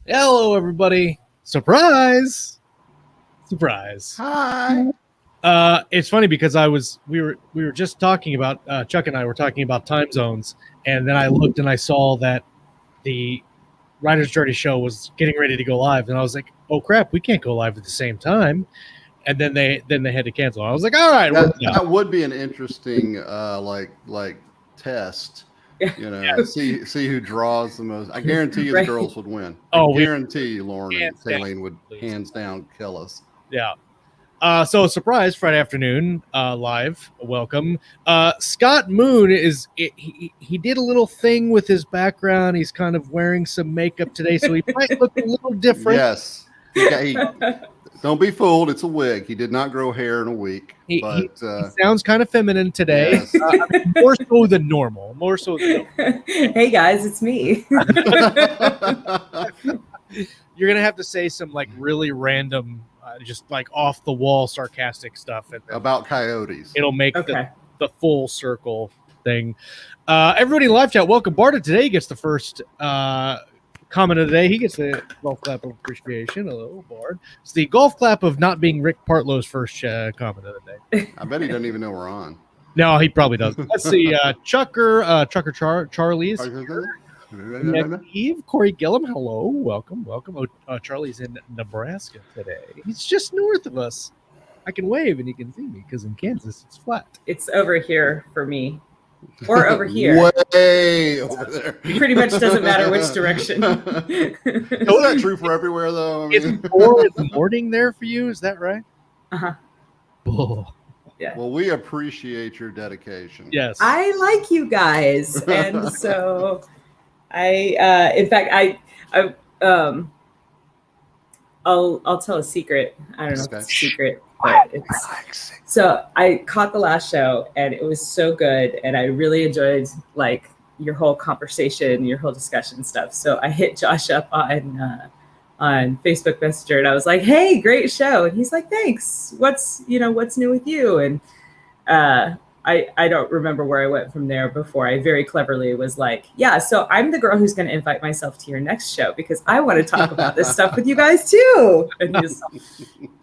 Hello, everybody. Surprise. Hi. It's funny because we were just talking about Chuck and I were talking about time zones, and then I looked and I saw that the Writer's Journey show was getting ready to go live, and I was like, "Oh crap, we can't go live at the same time." And then they had to cancel. I was like, "All right, that would be an interesting like test. You know, see who draws the most. I guarantee you the girls would win. I guarantee you Lauren and Kayleen would hands down kill us. Yeah. So surprise, Friday afternoon, live. Welcome. Scott Moon he did a little thing with his background. He's kind of wearing some makeup today, so he might look a little different. Yes. Don't be fooled. It's a wig. He did not grow hair in a week. He sounds kind of feminine today. Yes. More so than normal. Hey guys, it's me. You're gonna have to say some like really random, just like off the wall sarcastic stuff about coyotes. It'll make the full circle thing. Everybody in live chat, welcome. Barta today gets the first comment of the day. He gets the golf clap of appreciation. Hello, Bard. It's the golf clap of not being Rick Partlow's first comment of the day. I bet he doesn't even know we're on. No, he probably doesn't. Let's see. Chucker Charlie's Eve, Corey Gillum. Hello, welcome. Oh, Charlie's in Nebraska today. He's just north of us. I can wave and he can see me because in Kansas it's flat. It's over here for me. Or over here. Way over there. It pretty much doesn't matter which direction. Isn't that true for everywhere, though? I mean, it's 4 in the morning there for you, is that right? Uh-huh. Oh. Yeah. Well, we appreciate your dedication. Yes. I like you guys. And so in fact, I'll tell a secret. I don't know if it's a secret. But so I caught the last show and it was so good and I really enjoyed like your whole conversation, your whole discussion stuff. So I hit Josh up on Facebook Messenger and I was like, "Hey, great show!" And he's like, "Thanks. What's new with you?" And I don't remember where I went from there before I very cleverly was like, "Yeah, so I'm the girl who's going to invite myself to your next show because I want to talk about this stuff with you guys too." And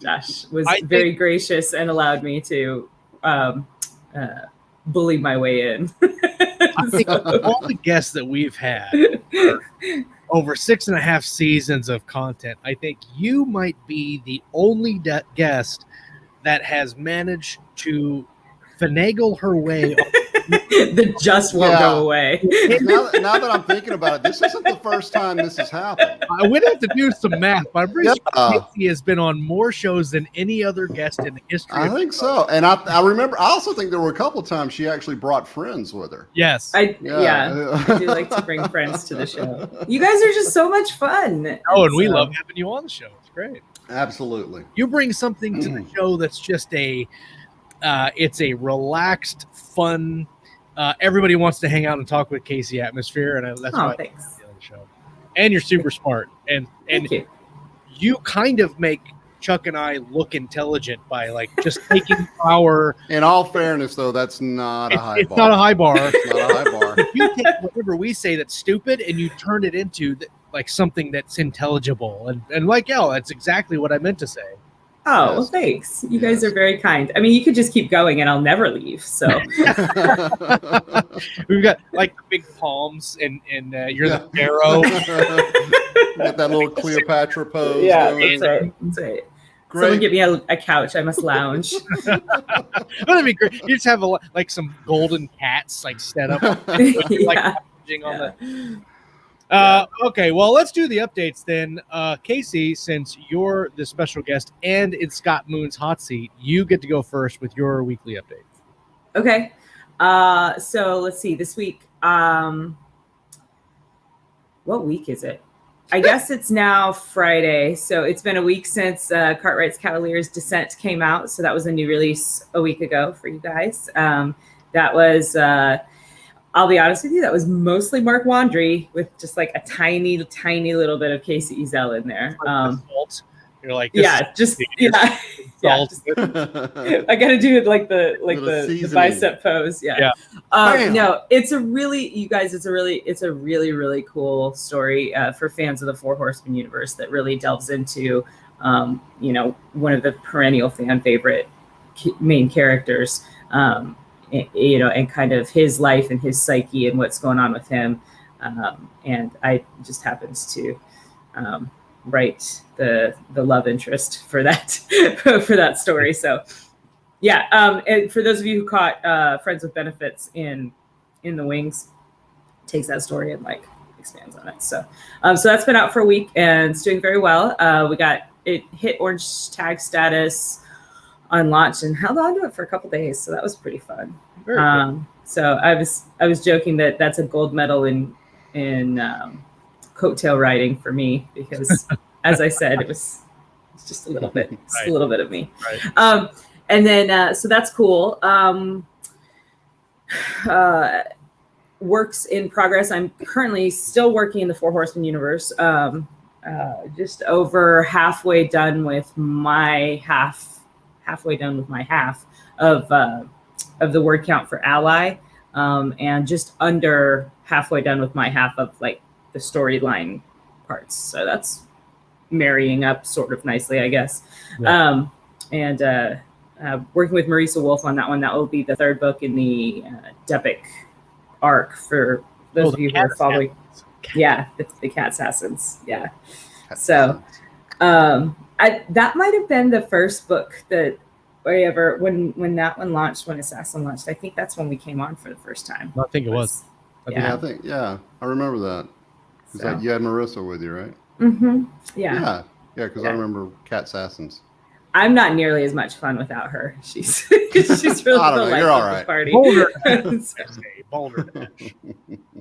Josh was very gracious and allowed me to bully my way in. I think all the guests that we've had over 6.5 seasons of content, I think you might be the only guest that has managed to finagle her way. The just won't go away. Now that I'm thinking about it, this isn't the first time this has happened. I would have to do some math, but I'm pretty sure Kacey has been on more shows than any other guest in the history. I think so. And I remember, I also think there were a couple of times she actually brought friends with her. Yes. I do like to bring friends to the show. You guys are just so much fun. Oh, and we love having you on the show. It's great. Absolutely. You bring something to the show that's just it's a relaxed, fun, everybody wants to hang out and talk with Kacey atmosphere, and that's why thanks. I love the show. And you're super smart, and you kind of make Chuck and I look intelligent by like just taking our. In all fairness, though, that's not a high bar. It's not a high bar. It's not a high bar. You take whatever we say that's stupid, and you turn it into like something that's intelligible, and like, that's exactly what I meant to say. Oh, well, thanks. You guys are very kind. I mean, you could just keep going and I'll never leave. So we've got like the big palms and you're the pharaoh. Got that little Cleopatra pose. Yeah, that's right. Great. Someone get me a couch. I must lounge. That'd be great. You just have like some golden cats like set up. Okay, well, let's do the updates then. Kacey, since you're the special guest and it's Scott Moon's hot seat, you get to go first with your weekly update. Okay. So let's see. This week, what week is it? I guess it's now Friday. So it's been a week since Cartwright's Cavaliers Descent came out. So that was a new release a week ago for you guys. That was... I'll be honest with you, that was mostly Mark Wandry with just like a tiny little bit of Kacey Ezell in there. You're like, Yeah, I gotta do it like the bicep pose. Yeah. No, it's a really, you guys, it's a really, really cool story for fans of the Four Horsemen universe that really delves into, one of the perennial fan favorite main characters, and kind of his life and his psyche and what's going on with him. And I just happens to write the love interest for that for that story. So yeah, and for those of you who caught Friends with Benefits in the Wings, takes that story and like expands on it. So so that's been out for a week and it's doing very well. It hit orange tag status on launch and held on to it for a couple days, so that was pretty fun. Very cool. So I was joking that that's a gold medal in coattail riding for me, because as I said, it's just a little bit, a little bit of me. Right. And then so that's cool. Works in progress. I'm currently still working in the Four Horsemen universe. Just over halfway done with my half of the word count for ally, and just under halfway done with my half of like the storyline parts. So that's marrying up sort of nicely, I guess. Yeah. Working with Marisa Wolf on that one. That will be the third book in the Depic arc for those of you who are following. Yeah, the Cat Assassins. Yeah. So that might have been the first book that when that one launched, when Assassin launched. I think that's when we came on for the first time. I think it was. I remember that. So. You had Marissa with you, right? Mm-hmm. Yeah. Yeah, because I remember Cat Assassins. I'm not nearly as much fun without her. She's really the life of the party. Boulder.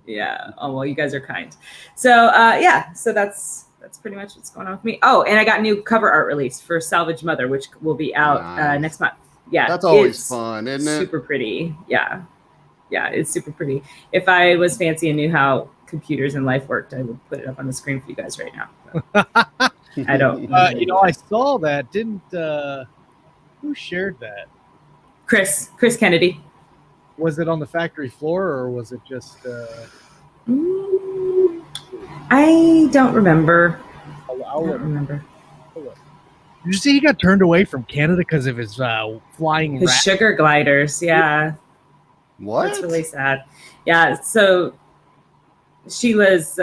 Yeah. Oh well, you guys are kind. So so that's pretty much what's going on with me. Oh, and I got new cover art released for Salvage Mother, which will be out next month. Yeah, that's always fun, isn't it? Super pretty. Yeah, it's super pretty. If I was fancy and knew how computers and life worked, I would put it up on the screen for you guys right now. I don't. I saw that. Didn't who shared that? Chris Kennedy. Was it on the factory floor or was it just? I don't remember. I don't remember. Did you see he got turned away from Canada because of his flying? His sugar gliders. Yeah. What? That's really sad. Yeah. So Sheila's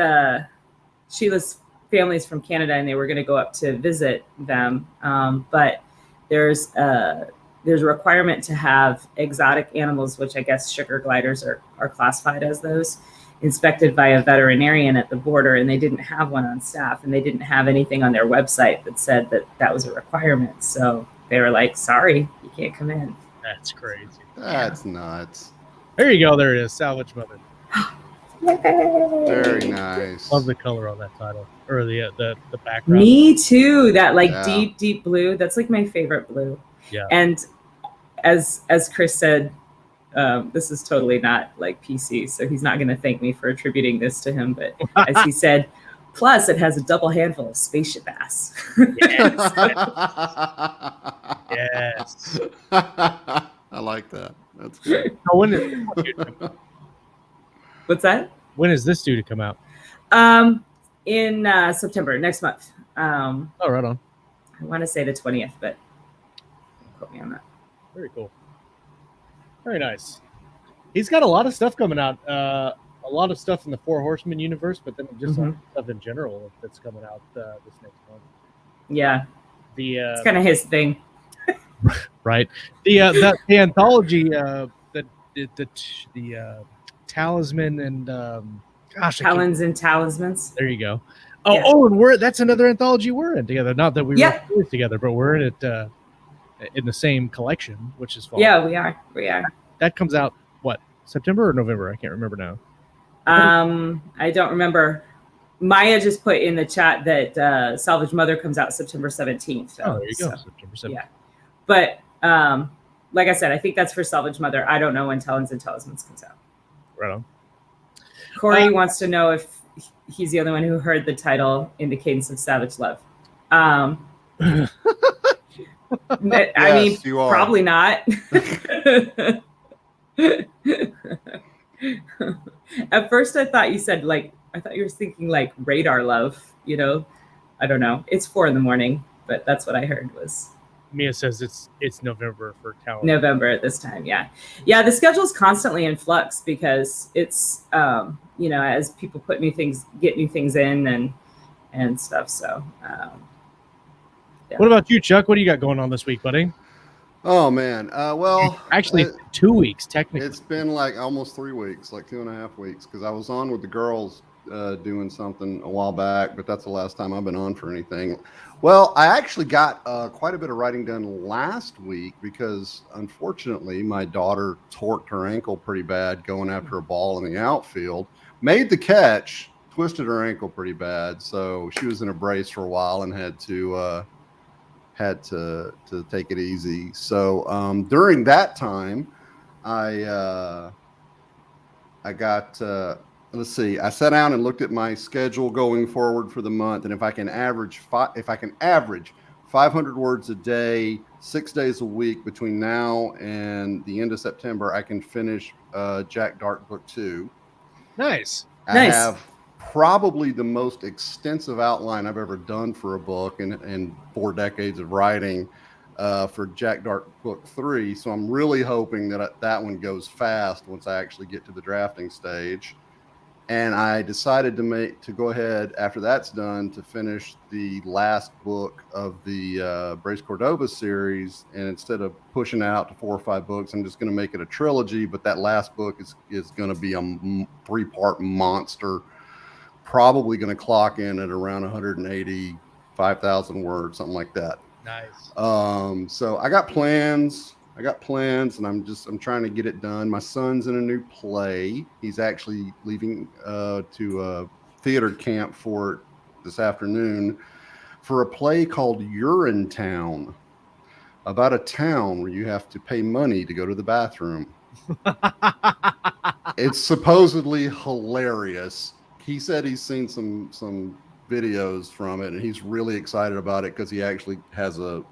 family's from Canada and they were going to go up to visit them, but there's a requirement to have exotic animals, which I guess sugar gliders are classified as those, inspected by a veterinarian at the border, and they didn't have one on staff, and they didn't have anything on their website that said that was a requirement. So they were like, sorry, you can't come in. That's crazy. That's nuts. There you go. There it is. Salvage Mother. Very nice. Love the color on that title, or the background. Me too. That deep blue. That's like my favorite blue. Yeah. And as Chris said, this is totally not like PC, so he's not going to thank me for attributing this to him. But as he said, plus it has a double handful of spaceship ass. Yes. Yes. I like that. That's good. What's that? When is this due to come out? In September, next month. Right on. I want to say the 20th, but don't quote me on that. Very cool. Very nice. He's got a lot of stuff coming out. A lot of stuff in the Four Horsemen universe, but then just stuff in general that's coming out this next month. Yeah. It's kind of his thing. Right. The anthology, the Talisman and Talons and Talismans. There you go. And that's another anthology we're in together. Not that we were together, but we're in it in the same collection, which is fun. Yeah, we are. That comes out September or November? I can't remember now. I don't remember. Maya just put in the chat that Salvage Mother comes out September 17th. So, there you go. September 17th. Yeah. But like I said, I think that's for Salvage Mother. I don't know when Talons and Talismans comes out. Right on. Corey wants to know if he's the only one who heard the title in the Cadence of Savage Love. I mean, you are. Probably not. At first, I thought you were thinking like radar love, I don't know. It's 4 a.m, but that's what I heard was. Mia says it's November for Tower. November at this time, yeah. The schedule is constantly in flux because it's as people get new things in and stuff. So, What about you, Chuck? What do you got going on this week, buddy? Oh man, well, actually 2 weeks technically. It's been like almost 3 weeks, like 2.5 weeks, because I was on with the girls doing something a while back, but that's the last time I've been on for anything. Well, I actually got quite a bit of writing done last week because unfortunately my daughter torqued her ankle pretty bad going after a ball in the outfield, made the catch, twisted her ankle pretty bad, so she was in a brace for a while and had to take it easy. So during that time, I got let's see. I sat down and looked at my schedule going forward for the month, and if I can average 500 words a day, 6 days a week between now and the end of September, I can finish Jack Dark Book 2. Nice. I have probably the most extensive outline I've ever done for a book in 4 decades of writing for Jack Dark Book 3. So I'm really hoping that one goes fast once I actually get to the drafting stage. And I decided to go ahead after that's done to finish the last book of the Brace Cordova series. And instead of pushing out to 4 or 5 books, I'm just going to make it a trilogy. But that last book is going to be a 3-part monster, probably going to clock in at around 185,000 words, something like that. Nice. So I got plans, and I'm trying to get it done. My son's in a new play. He's actually leaving to a theater camp for this afternoon for a play called Urinetown, about a town where you have to pay money to go to the bathroom. It's supposedly hilarious. He said he's seen some videos from it, and he's really excited about it because he actually has a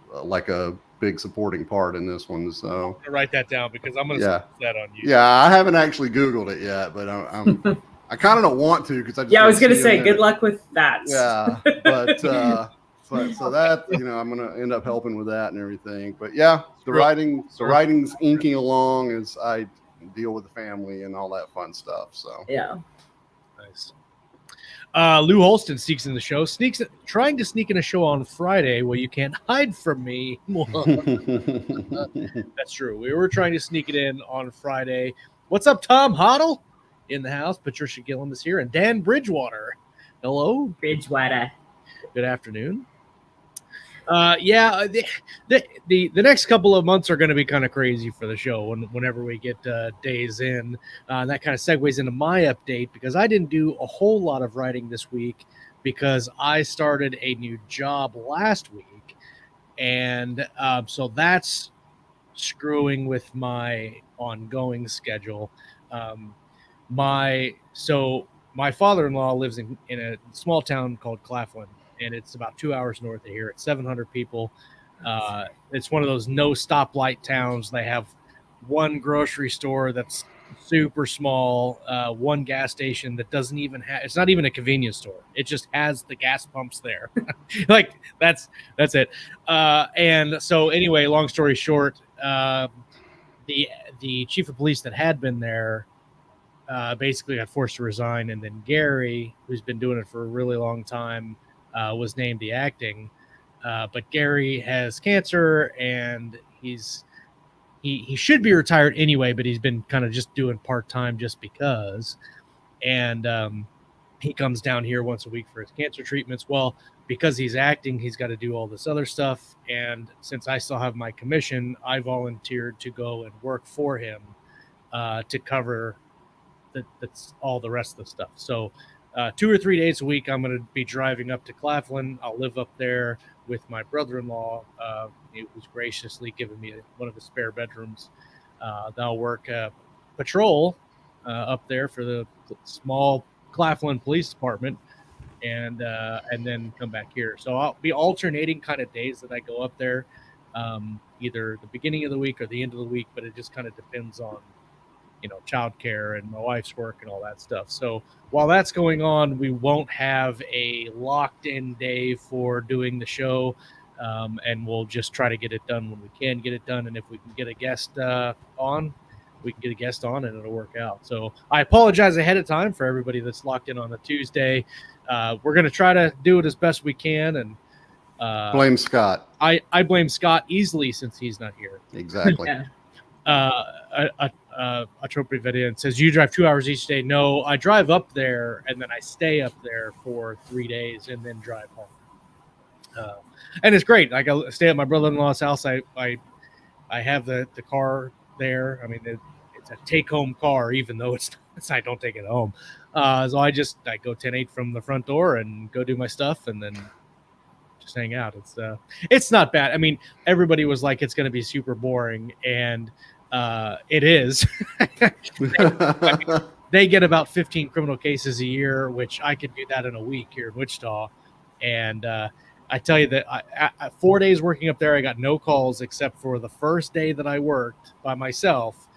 big supporting part in this one. So I'm gonna write that down because I'm gonna put that on you. Yeah, I haven't actually Googled it yet, but I kind of don't want to because I was gonna say good luck with that. Yeah, but so that I'm gonna end up helping with that and everything. But yeah, the writing's inking along as I deal with the family and all that fun stuff. So yeah, nice. Lou Holston sneaks in the show, trying to sneak in a show on Friday. Well, you can't hide from me. That's true. We were trying to sneak it in on Friday. What's up, Tom Hoddle? In the house. Patricia Gillum is here, and Dan Bridgewater. Hello, Bridgewater. Good afternoon. The next couple of months are going to be kind of crazy for the show whenever we get days in. That kind of segues into my update because I didn't do a whole lot of writing this week because I started a new job last week. And so that's screwing with my ongoing schedule. My father-in-law lives in a small town called Claflin. And it's about 2 hours north of here. It's 700 people. It's one of those no stoplight towns. They have one grocery store that's super small, one gas station that doesn't even have. It's not even a convenience store. It just has the gas pumps there. Like that's it. And so anyway, long story short, the chief of police that had been there basically got forced to resign, and then Gary, who's been doing it for a really long time, was named the acting, but Gary has cancer and he should be retired anyway, but he's been kind of just doing part-time just because. And he comes down here once a week for his cancer treatments. Well, because he's acting, he's got to do all this other stuff. And since I still have my commission, I volunteered to go and work for him to cover that's all the rest of the stuff. So 2 or 3 days a week, I'm going to be driving up to Claflin. I'll live up there with my brother-in-law, who's graciously given me one of the spare bedrooms. I'll work patrol up there for the small Claflin Police Department, and then come back here. So I'll be alternating kind of days that I go up there. either the beginning of the week or the end of the week, but it just kind of depends on, childcare and my wife's work and all that stuff. So while that's going on, we won't have a locked in day for doing the show. And we'll just try to get it done when we can get it done. And if we can get a guest on, we can get a guest on and it'll work out. So I apologize ahead of time for everybody that's locked in on a Tuesday. We're going to try to do it as best we can. And blame Scott. I blame Scott easily since he's not here. Exactly. Yeah. A trophy video and says, you drive 2 hours each day. No, I drive up there and then I stay up there for 3 days and then drive home. And it's great. I go stay at my brother-in-law's house. I have the car there. I mean, it's a take-home car, even though I don't take it home. So I go 10-8 from the front door and go do my stuff and then just hang out. It's not bad. I mean, everybody was like, it's going to be super boring, and it is. They get about 15 criminal cases a year, which I could do that in a week here in Wichita. And I tell you that I 4 days working up there, I got no calls except for the first day that I worked by myself.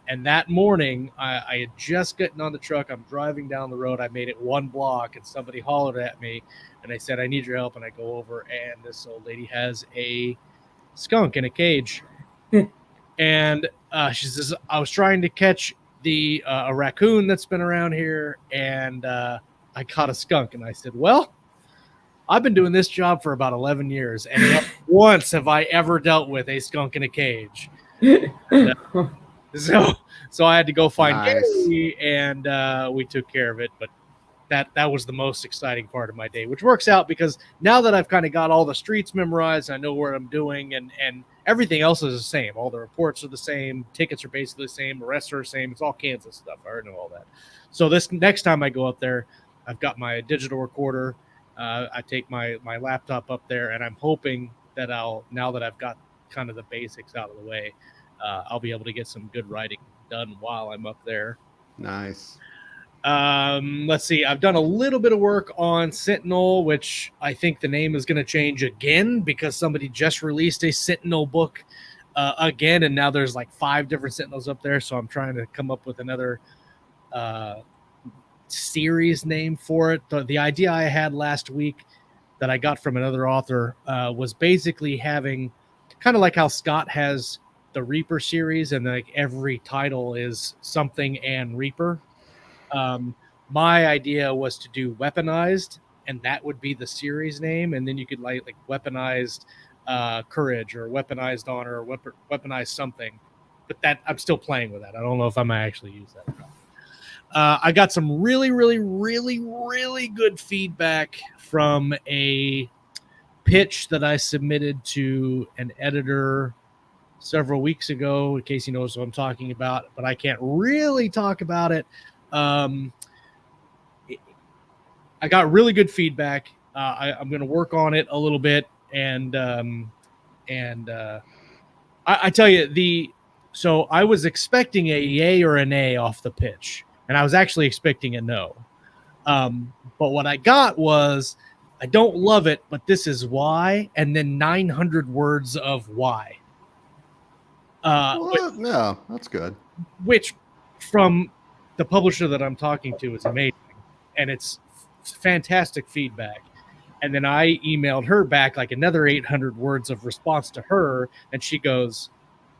And that morning, I had just gotten on the truck. I'm driving down the road. I made it 1 block, and somebody hollered at me, and I said, I need your help. And I go over, and this old lady has a skunk in a cage. And she says, I was trying to catch a raccoon that's been around here, and I caught a skunk. And I said, well, I've been doing this job for about 11 years, and not once have I ever dealt with a skunk in a cage. So I had to go find Kacey, and we took care of it. But that was the most exciting part of my day, which works out because now that I've kind of got all the streets memorized, I know what I'm doing, and everything else is the same. All the reports are the same. Tickets are basically the same. Arrests are the same. It's all Kansas stuff. I already know all that. So this next time I go up there, I've got my digital recorder. I take my laptop up there, and I'm hoping that now that I've got kind of the basics out of the way, I'll be able to get some good writing done while I'm up there. Nice. Let's see. I've done a little bit of work on Sentinel, which I think the name is going to change again because somebody just released a Sentinel book again, and now there's like 5 different Sentinels up there. So I'm trying to come up with another series name for it. The idea I had last week that I got from another author was basically having kind of like how Scott has the Reaper series, and like every title is something and Reaper. My idea was to do Weaponized, and that would be the series name, and then you could like Weaponized Courage or Weaponized Honor or Weaponized something. But that I'm still playing with that. I don't know if I might actually use that or not. I got some really, really, really, really good feedback from a pitch that I submitted to an editor several weeks ago. Kacey knows what I'm talking about, but I can't really talk about it. I got really good feedback. I'm going to work on it a little bit, and I tell you, so I was expecting a yay or an A off the pitch, and I was actually expecting a no. But what I got was, I don't love it, but this is why, and then 900 words of why. No, that's good. Which, from the publisher that I'm talking to, is amazing, and it's fantastic feedback. And then I emailed her back like another 800 words of response to her, and she goes,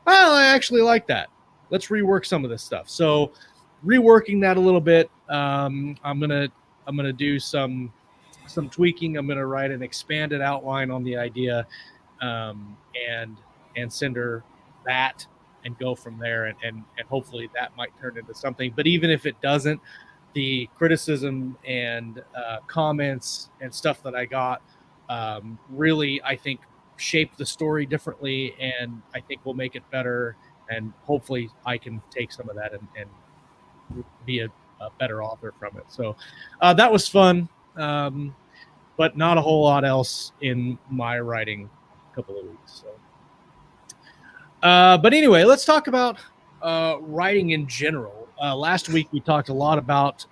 well, I actually like that. Let's rework some of this stuff. So reworking that a little bit. I'm gonna do some tweaking. I'm gonna write an expanded outline on the idea, and send her that and go from there, and hopefully that might turn into something. But even if it doesn't, the criticism and comments and stuff that I got really, I think, shape the story differently, and I think we'll make it better, and hopefully I can take some of that and be a better author from it. So that was fun, but not a whole lot else in my writing couple of weeks. So. But anyway, let's talk about writing in general. Last week we talked a lot about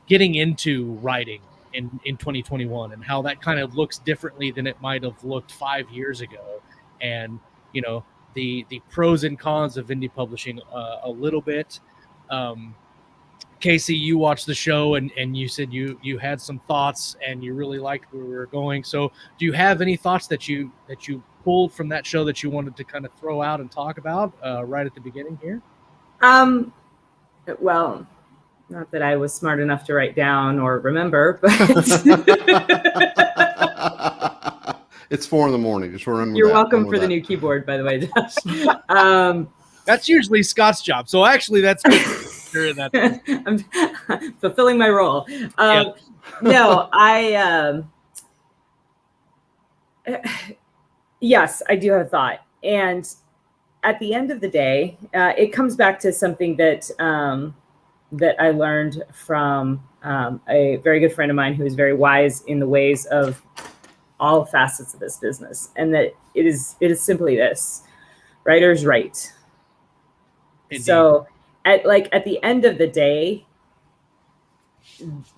getting into writing in 2021, and how that kind of looks differently than it might have looked 5 years ago. And, you know, the pros and cons of indie publishing a little bit. Kacey, you watched the show and you said you had some thoughts and you really liked where we were going. So do you have any thoughts that you pulled from that show that you wanted to kind of throw out and talk about right at the beginning here? Well, not that I was smart enough to write down or remember, but it's 4 a.m. Just remember. You're welcome for the new keyboard, by the way, Josh. That's usually Scott's job. So actually that's good. Sure, I'm fulfilling my role. No, yes, I do have a thought. And at the end of the day, it comes back to something that that I learned from a very good friend of mine who is very wise in the ways of all facets of this business. And that it is simply this: writers write. Indeed. So at the end of the day,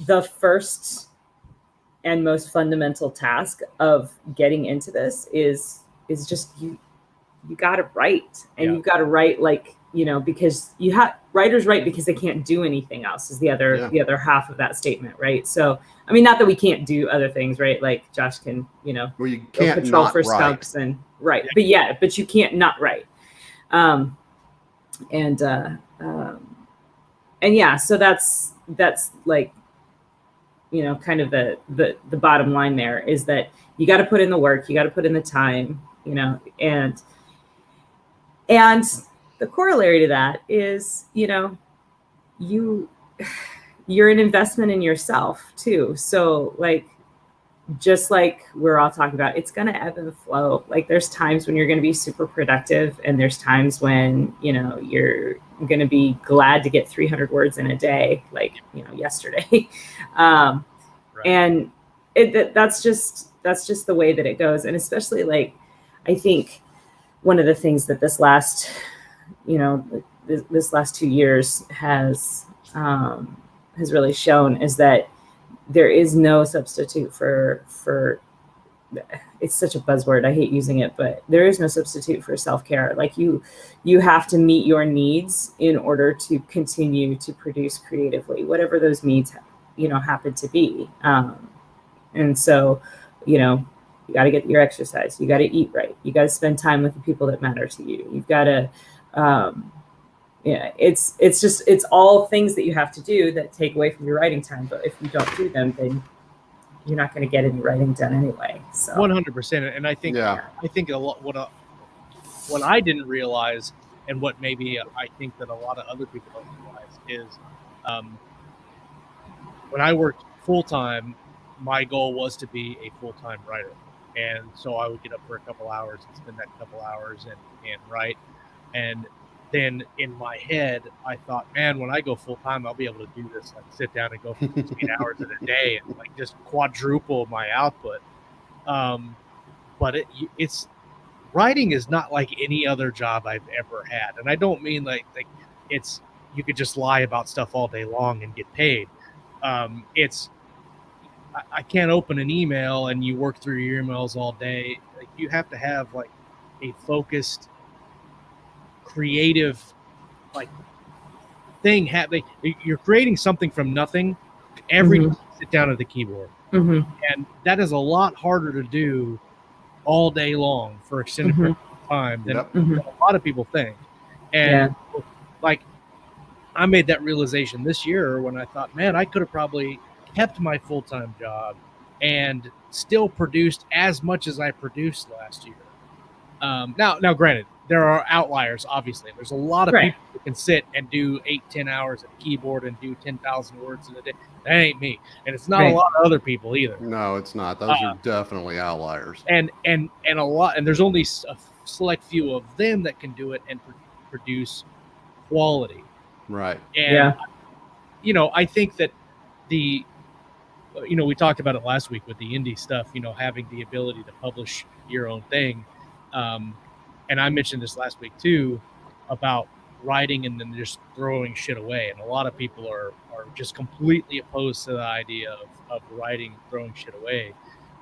the first and most fundamental task of getting into this is just you got to write, and you've got to write because writers write because they can't do anything else is the other half of that statement, right? So I mean, not that we can't do other things, right? Like Josh can, well, you can't patrol not for write. Skunks and write, but you can't not write. So that's like, kind of the bottom line there is that you got to put in the work, you got to put in the time, and the corollary to that is, you're an investment in yourself too. So just like we're all talking about, it's going to ebb and flow. Like there's times when you're going to be super productive, and there's times when, you're going to be glad to get 300 words in a day, like, yesterday. Right. And that's just the way that it goes. And especially I think one of the things that this last 2 years has really shown is that there is no substitute for it's such a buzzword. I hate using it, but there is no substitute for self-care. Like you have to meet your needs in order to continue to produce creatively, whatever those needs, happen to be. And so, you got to get your exercise. You got to eat right. You got to spend time with the people that matter to you. You've got to, it's all things that you have to do that take away from your writing time. But if you don't do them, then you're not going to get any writing done anyway. So 100%. And I think a lot, what I didn't realize, and what maybe I think that a lot of other people don't realize is, when I worked full time, my goal was to be a full-time writer. And so I would get up for a couple hours and spend that couple hours and write. And then in my head, I thought, man, when I go full time, I'll be able to do this, sit down and go for 16 hours in a day and just quadruple my output. But it's writing is not like any other job I've ever had. And I don't mean like it's, you could just lie about stuff all day long and get paid. I can't open an email and you work through your emails all day. Like you have to have a focused, creative thing happening. You're creating something from nothing every time you sit down at the keyboard. And that is a lot harder to do all day long for extended period of time than a lot of people think. And I made that realization this year when I thought, man, I could have probably kept my full-time job and still produced as much as I produced last year. Now, granted, there are outliers, obviously. There's a lot of people who can sit and do 8-10 hours at a keyboard and do 10,000 words in a day. That ain't me. And it's not a lot of other people either. No, it's not. Those are definitely outliers. And a lot, and there's only a select few of them that can do it and produce quality. Right. And, I think that we talked about it last week with the indie stuff, having the ability to publish your own thing. And I mentioned this last week too, about writing and then just throwing shit away. And a lot of people are just completely opposed to the idea of writing, throwing shit away.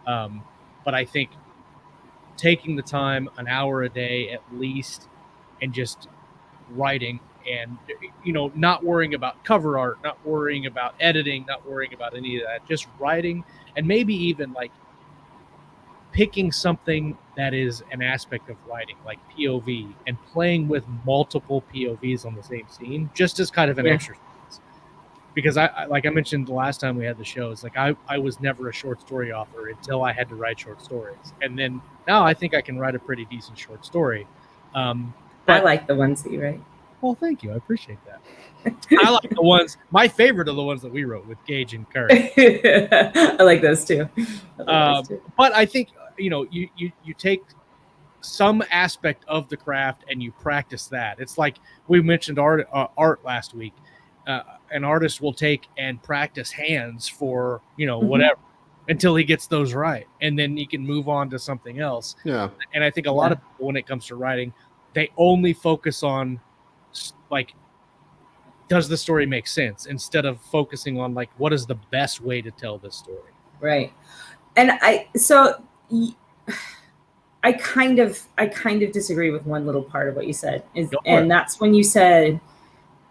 But I think taking the time, an hour a day at least, and just writing, and not worrying about cover art, not worrying about editing, not worrying about any of that, just writing, and maybe even like picking something that is an aspect of writing, like POV, and playing with multiple POVs on the same scene, just as kind of an exercise. Because I like I mentioned the last time we had the show, it's like I was never a short story author until I had to write short stories, and then now I think I can write a pretty decent short story. But I like the ones that you write. Well, thank you. I appreciate that. I like the ones. My favorite are the ones that we wrote with Gage and Kurt. I like those too. But I think you take some aspect of the craft and you practice that. It's like we mentioned art last week. An artist will take and practice hands for whatever until he gets those right, and then he can move on to something else. Yeah. And I think a lot of people, when it comes to writing, they only focus on like, does the story make sense, instead of focusing on like, what is the best way to tell this story. Right. And I kind of disagree with one little part of what you said, and that's when you said,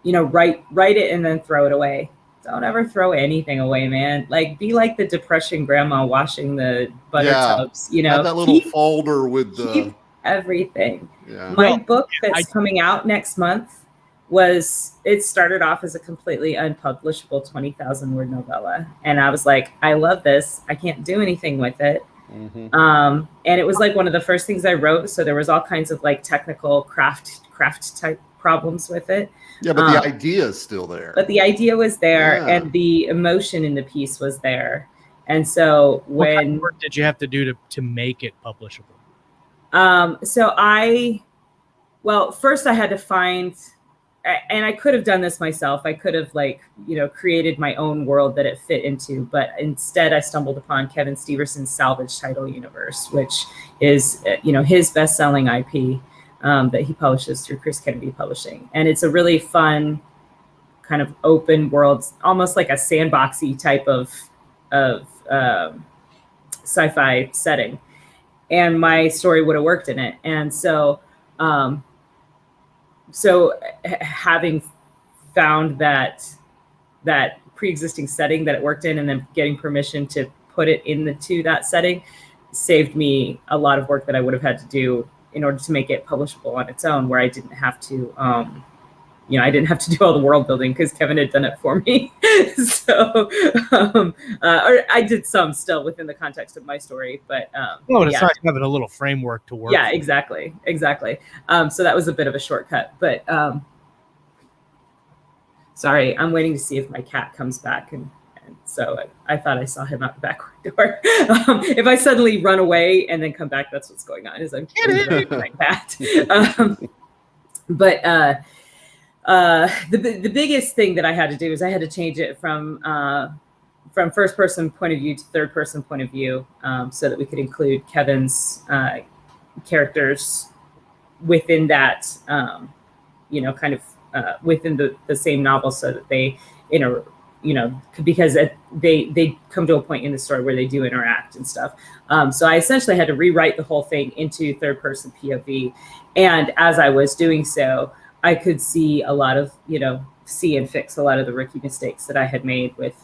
write it and then throw it away. Don't ever throw anything away, man. Like, be like the depression grandma washing the butter tubs. Have that little folder with keep everything. Yeah. My book that's coming out next month it started off as a completely unpublishable 20,000 word novella, and I was like, I love this. I can't do anything with it. Mm-hmm. And it was like one of the first things I wrote, so there was all kinds of like technical craft type problems with it. Yeah, but the idea is still there. But the idea was there, and the emotion in the piece was there. And so what kind of work did you have to do to make it publishable? First I had to find, and I could have done this myself. I could have created my own world that it fit into, but instead I stumbled upon Kevin Steverson's Salvage title universe, which is, his best-selling IP that he publishes through Chris Kennedy Publishing. And it's a really fun kind of open world, almost like a sandboxy type of sci-fi setting. And my story would have worked in it. And so having found that pre-existing setting that it worked in, and then getting permission to put it into that setting, saved me a lot of work that I would have had to do in order to make it publishable on its own, where I didn't have to, I didn't have to do all the world building because Kevin had done it for me. So, or I did some still within the context of my story, but it's nice having a little framework to work. Yeah, exactly. So that was a bit of a shortcut, but sorry, I'm waiting to see if my cat comes back, and so I thought I saw him out the back door. If I suddenly run away and then come back, that's what's going on. Is I'm getting my cat. But the biggest thing that I had to do is I had to change it from first person point of view to third person point of view, so that we could include Kevin's characters within that, within the same novel, so that they because they come to a point in the story where they do interact and stuff. So I essentially had to rewrite the whole thing into third person POV. And as I was doing so, I could see a lot of, see and fix a lot of the rookie mistakes that I had made with,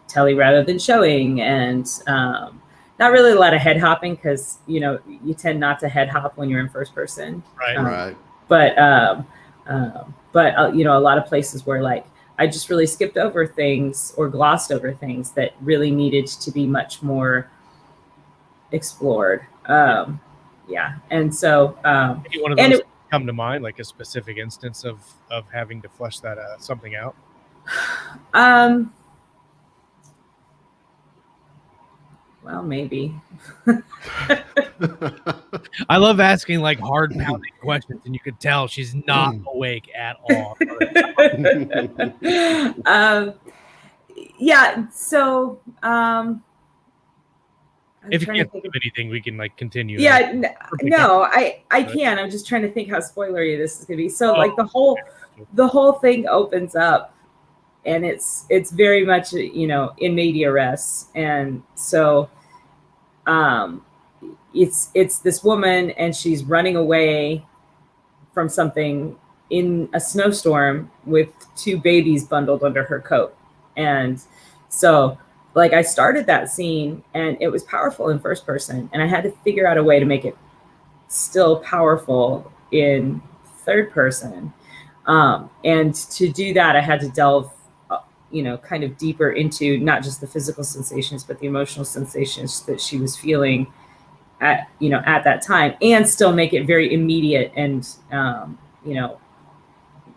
telly rather than showing, and not really a lot of head hopping, because, you tend not to head hop when you're in first person. Right. But a lot of places where I just really skipped over things or glossed over things that really needed to be much more explored. And so any one of those come to mind, like a specific instance of having to flesh that something out? Well, maybe. I love asking hard pounding questions, and you could tell she's not awake at all. Yeah. So I If you can't think of anything, we can like continue. Yeah, no, I can. I'm just trying to think how spoilery this is gonna be. So like the whole thing opens up, and it's very much, you know, in media res, and so it's this woman, and she's running away from something in a snowstorm with 2 babies bundled under her coat. And so like I started that scene, and it was powerful in first person, and I had to figure out a way to make it still powerful in third person. And to do that, I had to delve, you know, kind of deeper into not just the physical sensations, but the emotional sensations that she was feeling at that time, and still make it very immediate. And, you know,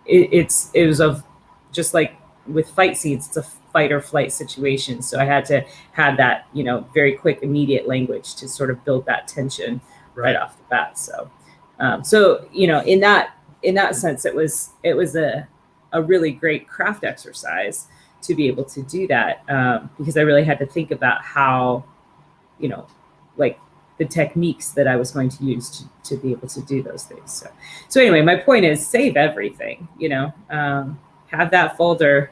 it was of just like with fight scenes, it's a fight or flight situation. So I had to have that, you know, very quick, immediate language to sort of build that tension right off the bat. So, so, you know, in that sense, it was a really great craft exercise to be able to do that, because I really had to think about how, you know, like the techniques that I was going to use to be able to do those things. So anyway, my point is save everything, you know, have that folder,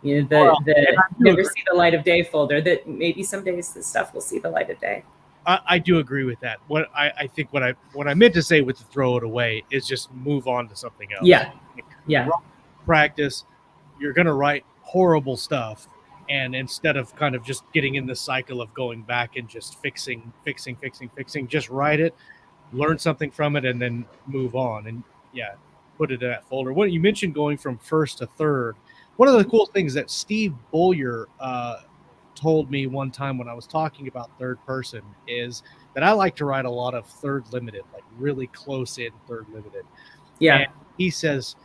you know, the never see the light of day folder, that maybe some days this stuff will see the light of day. I do agree with that. What I think what I meant to say with the throw it away is just move on to something else. Yeah. Practice. You're going to write horrible stuff. And instead of kind of just getting in the cycle of going back and just fixing, just write it, learn something from it, and then move on. And yeah, put it in that folder. What you mentioned going from first to third. One of the cool things that Steve Bollier told me one time when I was talking about third person is that I like to write a lot of third limited, like really close in third limited. Yeah. And he says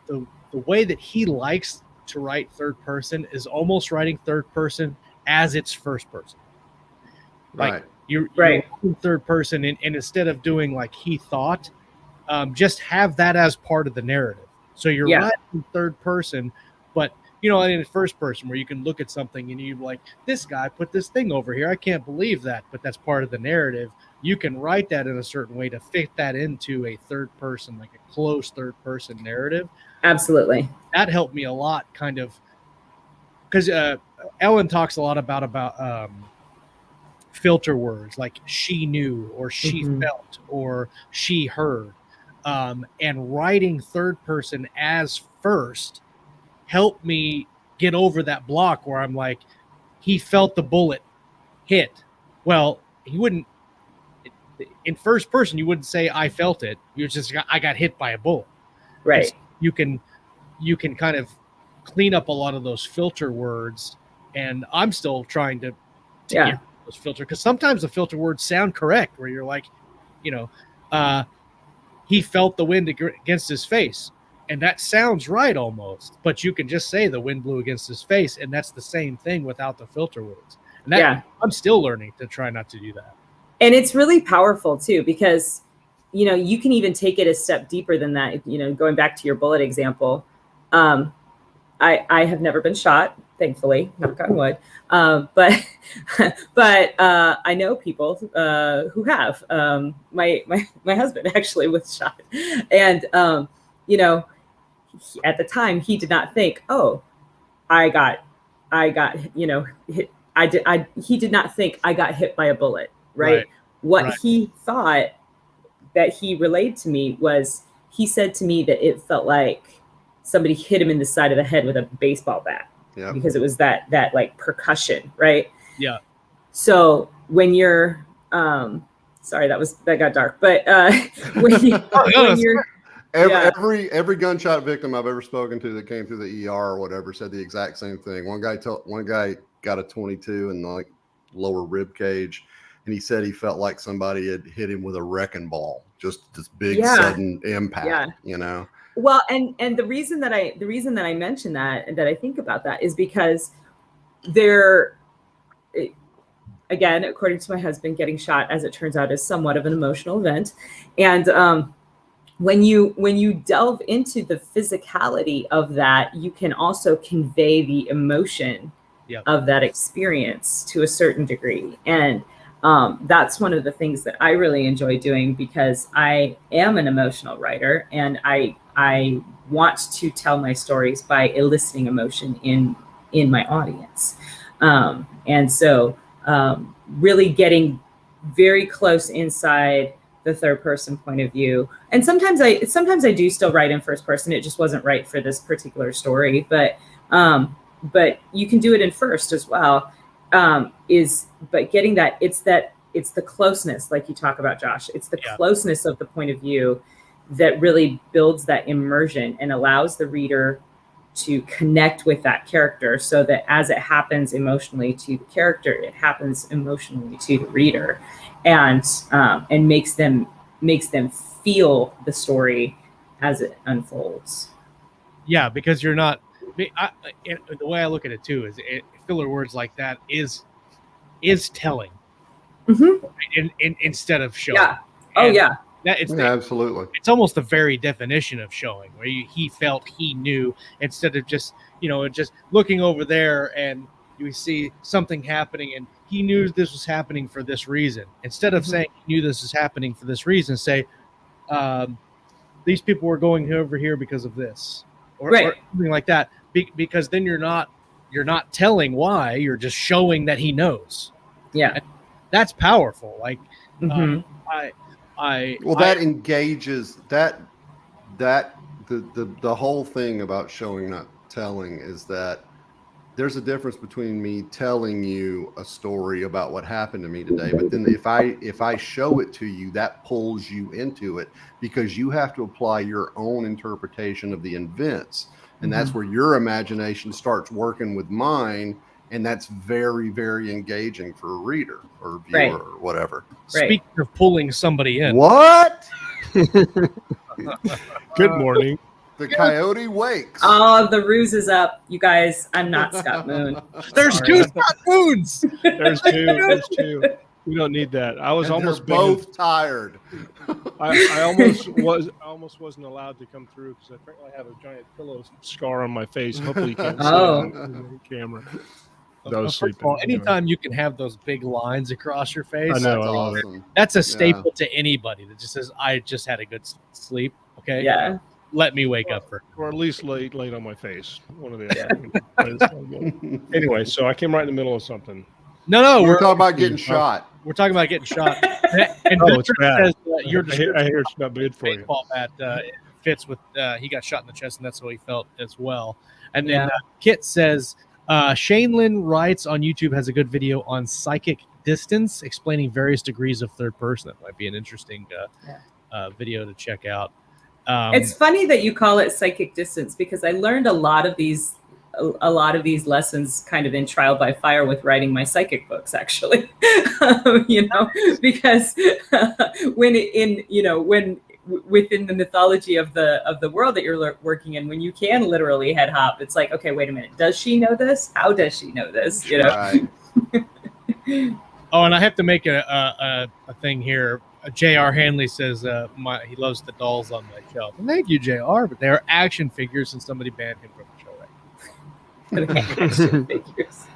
the way that he likes to write third person is almost writing third person as it's first person. Like you're in third person, and instead of doing like he thought, just have that as part of the narrative. So you're writing third person, but you know, in first person where you can look at something and you're like, this guy put this thing over here. I can't believe that, but that's part of the narrative. You can write that in a certain way to fit that into a third person, like a close third person narrative. Absolutely. That helped me a lot, kind of, because Ellen talks a lot about filter words like she knew or she felt or she heard. And writing third person as first helped me get over that block where I'm like, he felt the bullet hit. Well, he wouldn't, in first person, you wouldn't say I felt it. You just I got hit by a bullet. Right. You can kind of clean up a lot of those filter words, and I'm still trying to get those filter, because sometimes the filter words sound correct where you're like, you know, he felt the wind against his face, and that sounds right almost, but you can just say the wind blew against his face, and that's the same thing without the filter words. And that, I'm still learning to try not to do that. And it's really powerful too, because, you know, you can even take it a step deeper than that. You know, going back to your bullet example, I have never been shot, thankfully, knock on wood. But I know people who have. My husband actually was shot, and you know, at the time he did not think, oh, I got, you know, hit. He did not think I got hit by a bullet, right? What he thought that he relayed to me was, he said to me that it felt like somebody hit him in the side of the head with a baseball bat, because it was that like percussion, right? Yeah. So when you're, sorry, that got dark, but every gunshot victim I've ever spoken to that came through the ER or whatever said the exact same thing. One guy got a 22 in the like lower rib cage, and he said he felt like somebody had hit him with a wrecking ball, just this big sudden impact, you know? Well, and the reason that I mention that and that I think about that is because again, according to my husband, getting shot, as it turns out, is somewhat of an emotional event. And when you delve into the physicality of that, you can also convey the emotion of that experience to a certain degree. And that's one of the things that I really enjoy doing, because I am an emotional writer, and I want to tell my stories by eliciting emotion in my audience. And so really getting very close inside the third person point of view. And sometimes I do still write in first person. It just wasn't right for this particular story, but you can do it in first as well. But getting that, it's the closeness, like you talk about, Josh. It's the closeness of the point of view that really builds that immersion and allows the reader to connect with that character, so that as it happens emotionally to the character, it happens emotionally to the reader, and makes them feel the story as it unfolds. Yeah, because you're not. The way I look at it too is filler words like that is telling, instead of showing. Yeah. Oh, yeah. Absolutely. It's almost the very definition of showing, where he felt he knew, instead of just just looking over there and you see something happening and he knew this was happening for this reason. Instead of saying he knew this was happening for this reason, say these people were going over here because of this, or something like that. Because then you're not telling why, you're just showing that he knows. Yeah, and that's powerful. Like that engages that the whole thing about showing, not telling, is that there's a difference between me telling you a story about what happened to me today, but then if I show it to you, that pulls you into it, because you have to apply your own interpretation of the events, and that's where your imagination starts working with mine, and that's very, very engaging for a reader or viewer or whatever. Speaking of pulling somebody in, what? Good morning. The coyote wakes. Oh, the ruse is up, you guys. I'm not Scott Moon. There's two Scott Moons. There's two. We don't need that. I was almost both tired. I almost wasn't allowed to come through because I frankly have a giant pillow scar on my face. Hopefully you can't see it on the camera. First of all, anytime you can have those big lines across your face, I know, that's awesome. That's a staple to anybody that just says, "I just had a good sleep." Okay. Yeah. Let me wake up for, or at least laid on my face. One of the other. Anyway, so I came right in the middle of something. No, we're talking about getting shot. We're talking about getting shot. And it's bad. Says, I hear it's not good for you. Baseball bat fits with. He got shot in the chest, and that's how he felt as well. And then Kit says, Shaneland writes on YouTube has a good video on psychic distance, explaining various degrees of third person. That might be an interesting video to check out. It's funny that you call it psychic distance, because I learned a lot of these lessons kind of in trial by fire with writing my psychic books, actually. Because when within the mythology of the world that you're working in, when you can literally head hop, it's like, okay, wait a minute, does she know this? How does she know this? Right. Oh, and I have to make a thing here. J.R. Hanley says he loves the dolls on my shelf. Thank you, J.R., but they are action figures, and somebody banned him from the show. Action figures.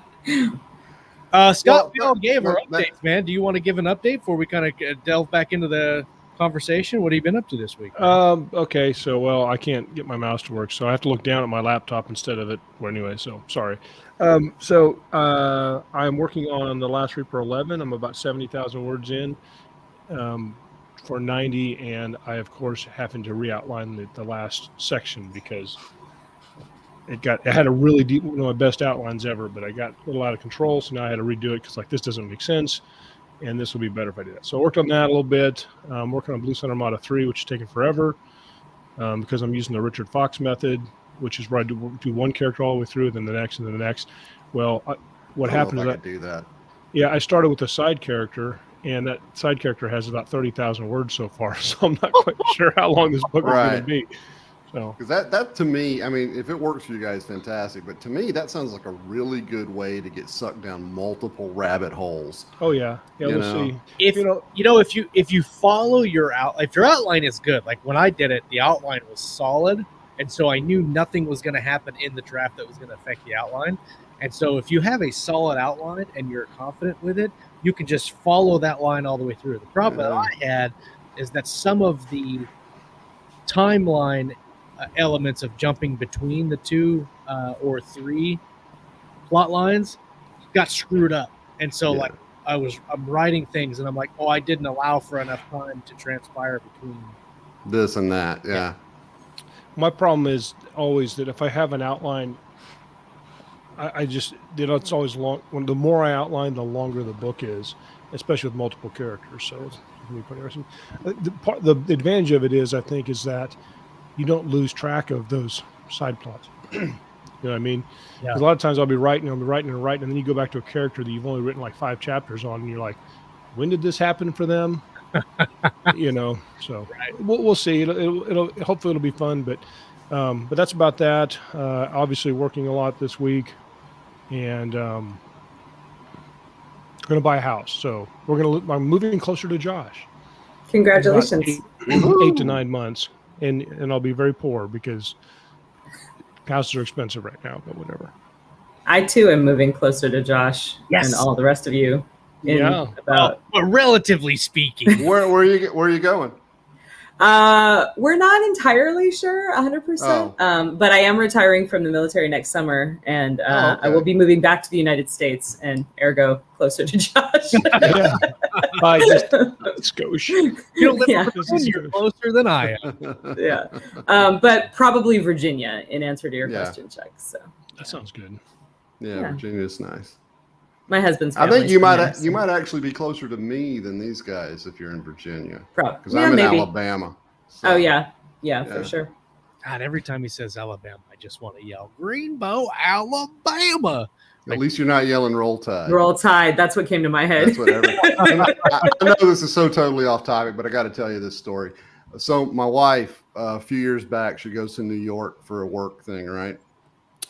Scott, we all gave our updates, man. Do you want to give an update before we kind of delve back into the conversation? What have you been up to this week? Okay, so I can't get my mouse to work, so I have to look down at my laptop instead of it. Well, anyway, so sorry. I'm working on The Last Reaper 11. I'm about 70,000 words in. For 90, and I of course happened to re-outline the last section because it had a really deep, one of my best outlines ever, but I got a little out of control, so now I had to redo it because this doesn't make sense, and this will be better if I do that. So I worked on that a little bit. I'm working on Blue Sun Armada 3, which is taking forever because I'm using the Richard Fox method, which is where I do one character all the way through, then the next, and then the next. Well, what happened is I do that. Yeah, I started with a side character, and that side character has about 30,000 words so far, so I'm not quite sure how long this book is going to be. So, because that to me, I mean, if it works for you guys, fantastic. But to me, that sounds like a really good way to get sucked down multiple rabbit holes. Oh yeah, we'll see. If you follow if your outline is good, like when I did it, the outline was solid, and so I knew nothing was going to happen in the draft that was going to affect the outline. And so if you have a solid outline and you're confident with it, you can just follow that line all the way through. The problem that I had is that some of the timeline elements of jumping between the 2 or 3 plot lines got screwed up. And so like I'm writing things and I'm like, oh, I didn't allow for enough time to transpire between this and that. Yeah. My problem is always that if I have an outline, I just, it's always long. When the more I outline, the longer the book is, especially with multiple characters. So it's really quite interesting. The advantage of it is, I think, is that you don't lose track of those side plots. You know what I mean? Yeah. A lot of times I'll be writing, and then you go back to a character that you've only written like 5 chapters on, and you're like, when did this happen for them? You know, so we'll see. It'll hopefully it'll be fun, but that's about that. Obviously working a lot this week, and going to buy a house. So I'm moving closer to Josh. Congratulations. 8 to 9 months, and I'll be very poor because houses are expensive right now, but whatever. I too am moving closer to Josh and all the rest of you. But relatively speaking, where are you going? We're not entirely sure 100%. But I am retiring from the military next summer, and I will be moving back to the United States, and ergo closer to Josh. You don't live you're closer than I am. But probably Virginia, in answer to your question, Chuck. So that sounds good. Yeah, Virginia is nice. My husband's I think you might actually be closer to me than these guys if you're in Virginia. Probably. Because I'm in Alabama. So. Oh, yeah, for sure. God, every time he says Alabama, I just want to yell, Greenbow, Alabama. At least you're not yelling Roll Tide. Roll Tide. That's what came to my head. That's what I know this is so totally off topic, but I got to tell you this story. So my wife, a few years back, she goes to New York for a work thing, right?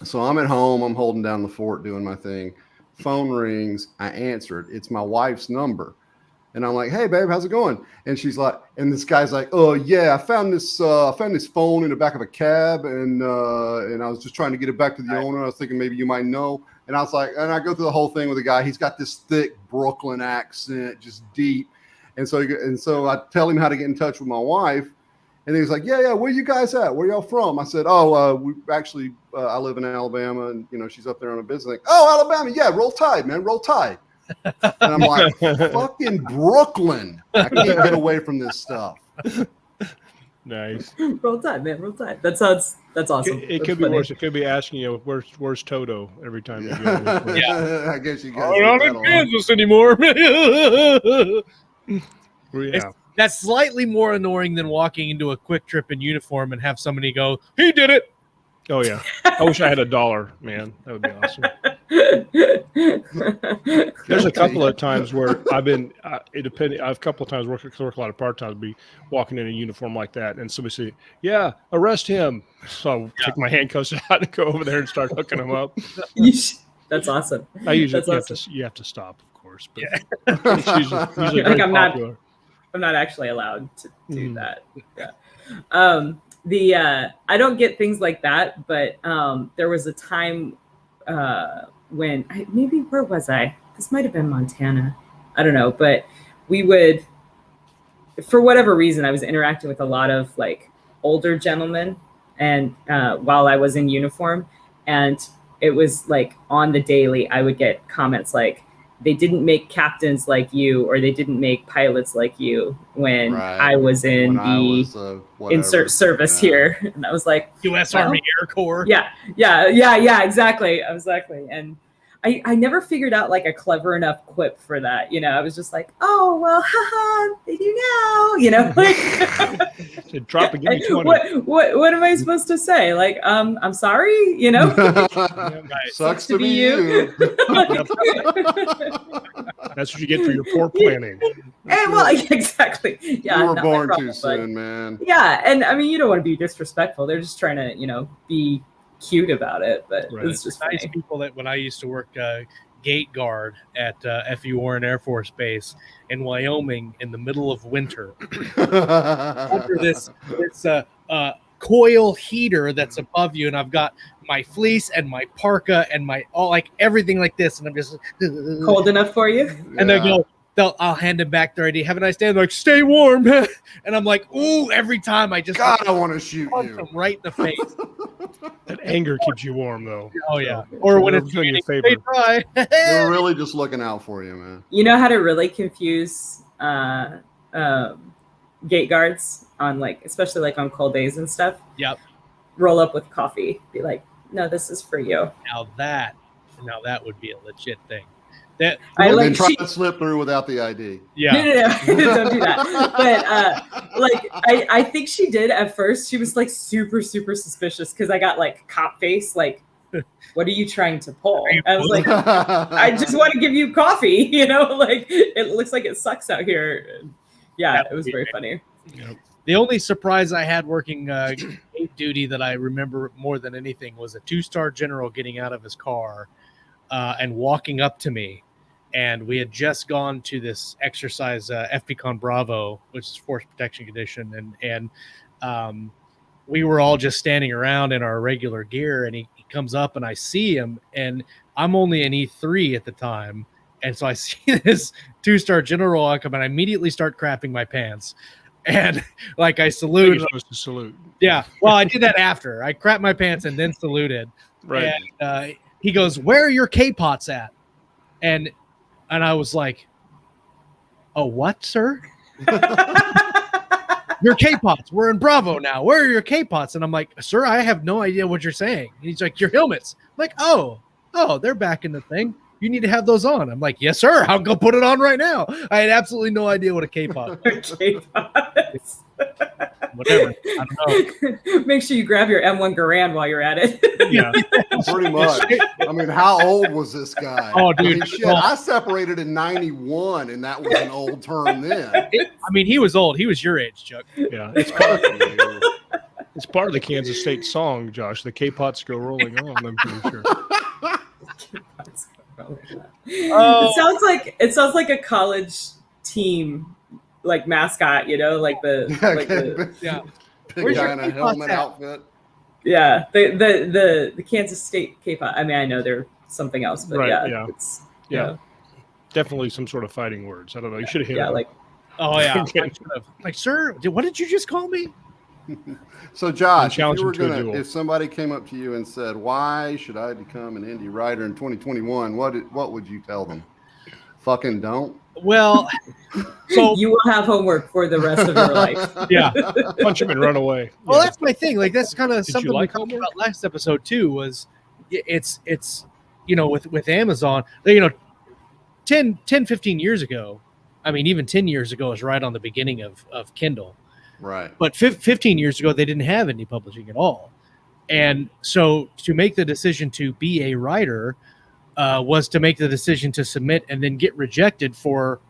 So I'm at home. I'm holding down the fort doing my thing. Phone rings. I answer it. It's my wife's number. And I'm like, hey, babe, how's it going? And she's like, and this guy's like, oh, yeah, I found this phone in the back of a cab. And I was just trying to get it back to the owner. I was thinking maybe you might know. And I was like, and I go through the whole thing with the guy. He's got this thick Brooklyn accent, just deep. And so I tell him how to get in touch with my wife. And he's like, yeah, where you guys at? Where y'all from? I said, we actually, I live in Alabama, and, she's up there on a business. Like, oh, Alabama, yeah, Roll Tide, man, Roll Tide. And I'm like, fucking Brooklyn. I can't get away from this stuff. Nice. Roll Tide, man, Roll Tide. That's awesome. It could be worse. It could be asking you, where's Toto every time you go. Yeah, I guess you guys. I'm not in Kansas anymore. Yeah. That's slightly more annoying than walking into a Quick Trip in uniform and have somebody go, he did it. Oh, yeah. I wish I had $1, man. That would be awesome. There's a couple of times where I've been, I've a couple of times worked a lot of part-time, be walking in a uniform like that, and somebody say, yeah, arrest him. So I'll take my handcuffs out and go over there and start hooking them up. That's awesome. I usually you have to stop, of course. But it's usually very popular. I'm not actually allowed to do that. Yeah. I don't get things like that, but there was a time when where was I? This might have been Montana. I don't know, but we would, for whatever reason, I was interacting with a lot of like older gentlemen, and while I was in uniform, and it was like on the daily, I would get comments like, they didn't make captains like you, or they didn't make pilots like you when I was in insert service here. And I was like, U.S. Army Air Corps. Yeah, exactly. And I never figured out like a clever enough quip for that. I was just like, oh, well, haha, they do now, like drop and give me 20. What am I supposed to say? Like, I'm sorry, Sucks to be you. That's what you get for your poor planning. And, well, exactly. Yeah. You were born too soon, man. Yeah. And I mean, you don't want to be disrespectful. They're just trying to, be cute about it, but it's just nice people that when I used to work gate guard at F.E. Warren Air Force Base in Wyoming in the middle of winter. After this coil heater that's above you, and I've got my fleece and my parka and my everything like this, and I'm just cold enough for you. And I'll hand them back their ID. Have a nice day. And they're like, stay warm, and I'm like, ooh! Every time I just I want to shoot you them right in the face. That anger keeps you warm, though. Oh yeah. Or when it's doing you a favor. They're really just looking out for you, man. You know how to really confuse gate guards on especially on cold days and stuff. Yep. Roll up with coffee. Be like, no, this is for you. Now that would be a legit thing. Try to slip through without the ID. Yeah. No, don't do that. But I think she did at first. She was super, super suspicious because I got cop face. Like, what are you trying to pull? I was like, I just want to give you coffee. It looks like it sucks out here. Yeah, it was very funny. Yep. The only surprise I had working gate duty that I remember more than anything was a 2-star general getting out of his car and walking up to me. And we had just gone to this exercise, FPCon Bravo, which is Force Protection Condition. And we were all just standing around in our regular gear. And he comes up and I see him. And I'm only an E3 at the time. And so I see this 2-star general come and I immediately start crapping my pants. And I salute. You're supposed to salute. Yeah. Well, I did that after. I crapped my pants and then saluted. Right. And he goes, "Where are your K-pots at?" And I was like, "Oh, what, sir?" Your K-pots. We're in Bravo now. Where are your K-pots? And I'm like, "Sir, I have no idea what you're saying." And he's like, "Your helmets." I'm like, oh, they're back in the thing. You need to have those on. I'm like, "Yes, sir. I'll go put it on right now." I had absolutely no idea what a K-pot was. K-pots. Whatever. I don't know. Make sure you grab your M1 Garand while you're at it. Yeah. Pretty much. I mean, how old was this guy? Oh, dude. I separated in 91, and that was an old term then. He was old. He was your age, Chuck. Yeah. It's part of the Kansas State song, Josh. The K-pots go rolling on, I'm pretty sure. It sounds like a college team mascot, Big guy in a helmet outfit. Yeah, the Kansas State K-pop. I know they're something else, but right, it's definitely some sort of fighting words. I don't know. You should have hit it. Oh yeah, sir, what did you just call me? So Josh, if somebody came up to you and said, "Why should I become an indie writer in 2021?" What would you tell them? Fucking don't. Well, so you will have homework for the rest of your life. Yeah, punch him and run away. Well, that's my thing. That's kind of something we talked about last episode too. Was it's with Amazon, 10, 15 years ago. Even 10 years ago is right on the beginning of Kindle. Right. But 15 years ago, they didn't have indie publishing at all. And so to make the decision to be a writer was to make the decision to submit and then get rejected for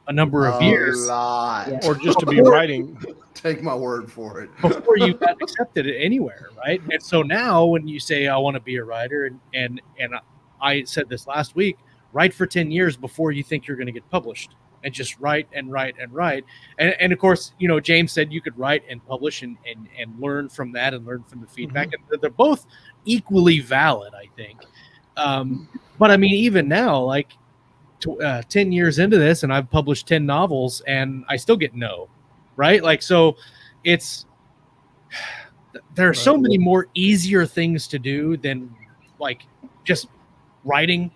a number of years. Or just to be writing. Take my word for it. Before you got accepted anywhere, right? And so now when you say, I want to be a writer, and I said this last week, write for 10 years before you think you're going to get published. And just write and write and write. And of course, James said you could write and publish and learn from that and learn from the feedback. Mm-hmm. And they're both equally valid, I think. But even now, 10 years into this, and I've published 10 novels and I still get no, right? So there are so many more easier things to do than just writing.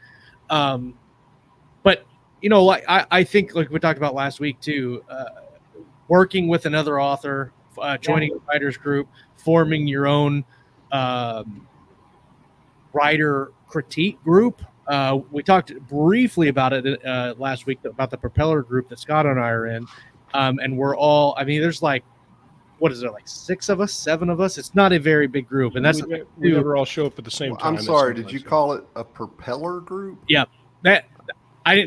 But I think we talked about last week too, working with another author, joining a writers group, forming your own writer critique group. We talked briefly about it last week about the Propeller group that Scott and I are in. And we're all, there's what is there, 6 of us, 7 of us? It's not a very big group. And that's we never all show up at the same time. I'm sorry, did you call it a Propeller group? Yeah.